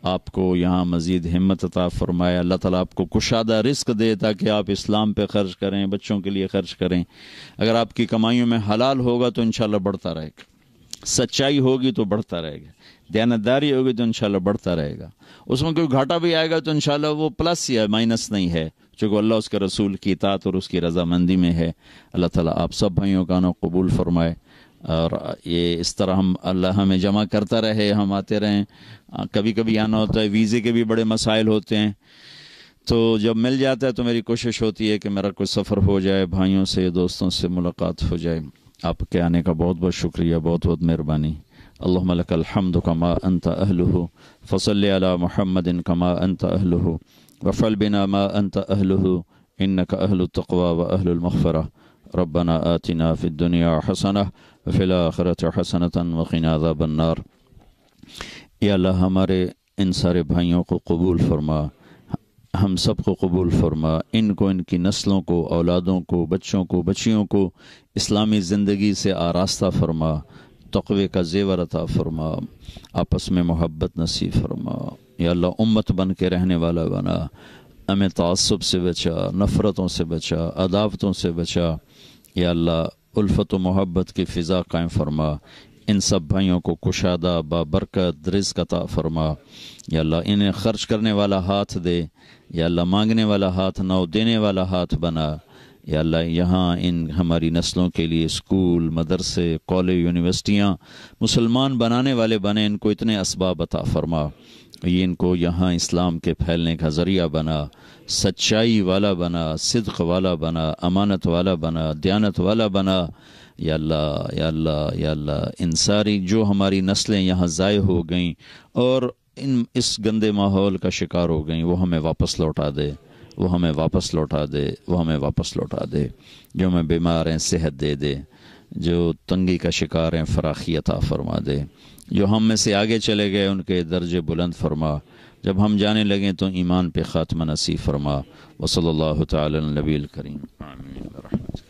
آپ کو یہاں مزید ہمت عطا فرمائے. اللہ تعالیٰ آپ کو کشادہ رزق دے تاکہ آپ اسلام پہ خرچ کریں، بچوں کے لیے خرچ کریں. اگر آپ کی کمائیوں میں حلال ہوگا تو انشاءاللہ بڑھتا رہے گا، سچائی ہوگی تو بڑھتا رہے گا، دیانتداری ہوگی تو انشاءاللہ بڑھتا رہے گا. اس میں کوئی گھاٹا بھی آئے گا تو انشاءاللہ وہ پلس ہی ہے، مائنس نہیں ہے، چونکہ اللہ اس کے رسول کی اطاعت اور اس کی رضامندی میں ہے. اللہ تعالیٰ آپ سب بھائیوں کا نام قبول فرمائے، اور یہ اس طرح اللہ ہمیں جمع کرتا رہے، ہم آتے رہیں. کبھی کبھی آنا ہوتا ہے، ویزے کے بھی بڑے مسائل ہوتے ہیں، تو جب مل جاتا ہے تو میری کوشش ہوتی ہے کہ میرا کوئی سفر ہو جائے، بھائیوں سے دوستوں سے ملاقات ہو جائے. آپ کے آنے کا بہت بہت شکریہ، بہت بہت مہربانی. اللہم لک الحمد کما انت اہلہ، فصلی علی محمد کما انت اہلہ، وفعل بنا ما انت اہلہ، انک اہل التقوی و اہل المغفرہ. ربنا آتنا فی الدنیا حسنہ وفی الآخرۃ حسنۃ وقنا عذاب النار. یا اللہ ہمارے ان سارے بھائیوں کو قبول فرما، ہم سب کو قبول فرما، ان کو، ان کی نسلوں کو، اولادوں کو، بچوں کو، بچیوں کو اسلامی زندگی سے آراستہ فرما، تقوی کا زیور عطا فرما، آپس میں محبت نصیب فرما. یا اللہ امت بن کے رہنے والا بنا، ہمیں تعصب سے بچا، نفرتوں سے بچا، عداوتوں سے بچا. یا اللہ الفت و محبت کی فضا قائم فرما. ان سب بھائیوں کو کشادہ بابرکت رزق عطا فرما. یا اللہ انہیں خرچ کرنے والا ہاتھ دے، یا اللہ مانگنے والا ہاتھ نہ، دینے والا ہاتھ بنا. یا اللہ یہاں ان ہماری نسلوں کے لیے اسکول، مدرسے، کالج، یونیورسٹیاں مسلمان بنانے والے بنے، ان کو اتنے اسباب عطا فرما. یہ ان کو یہاں اسلام کے پھیلنے کا ذریعہ بنا، سچائی والا بنا، صدق والا بنا، امانت والا بنا، دیانت والا بنا. یا اللہ، یا اللہ، یا اللہ ان ساری جو ہماری نسلیں یہاں ضائع ہو گئیں اور اس گندے ماحول کا شکار ہو گئیں، وہ ہمیں واپس لوٹا دے، وہ ہمیں واپس لوٹا دے، وہ ہمیں واپس لوٹا دے. جو ہمیں بیمار ہیں صحت دے دے، جو تنگی کا شکار ہیں فراخی عطا فرما دے. جو ہم میں سے آگے چلے گئے ان کے درجے بلند فرما. جب ہم جانے لگیں تو ایمان پہ خاتمہ نصیب فرما. وصلی اللہ تعالی علی النبی الکریم. آمین.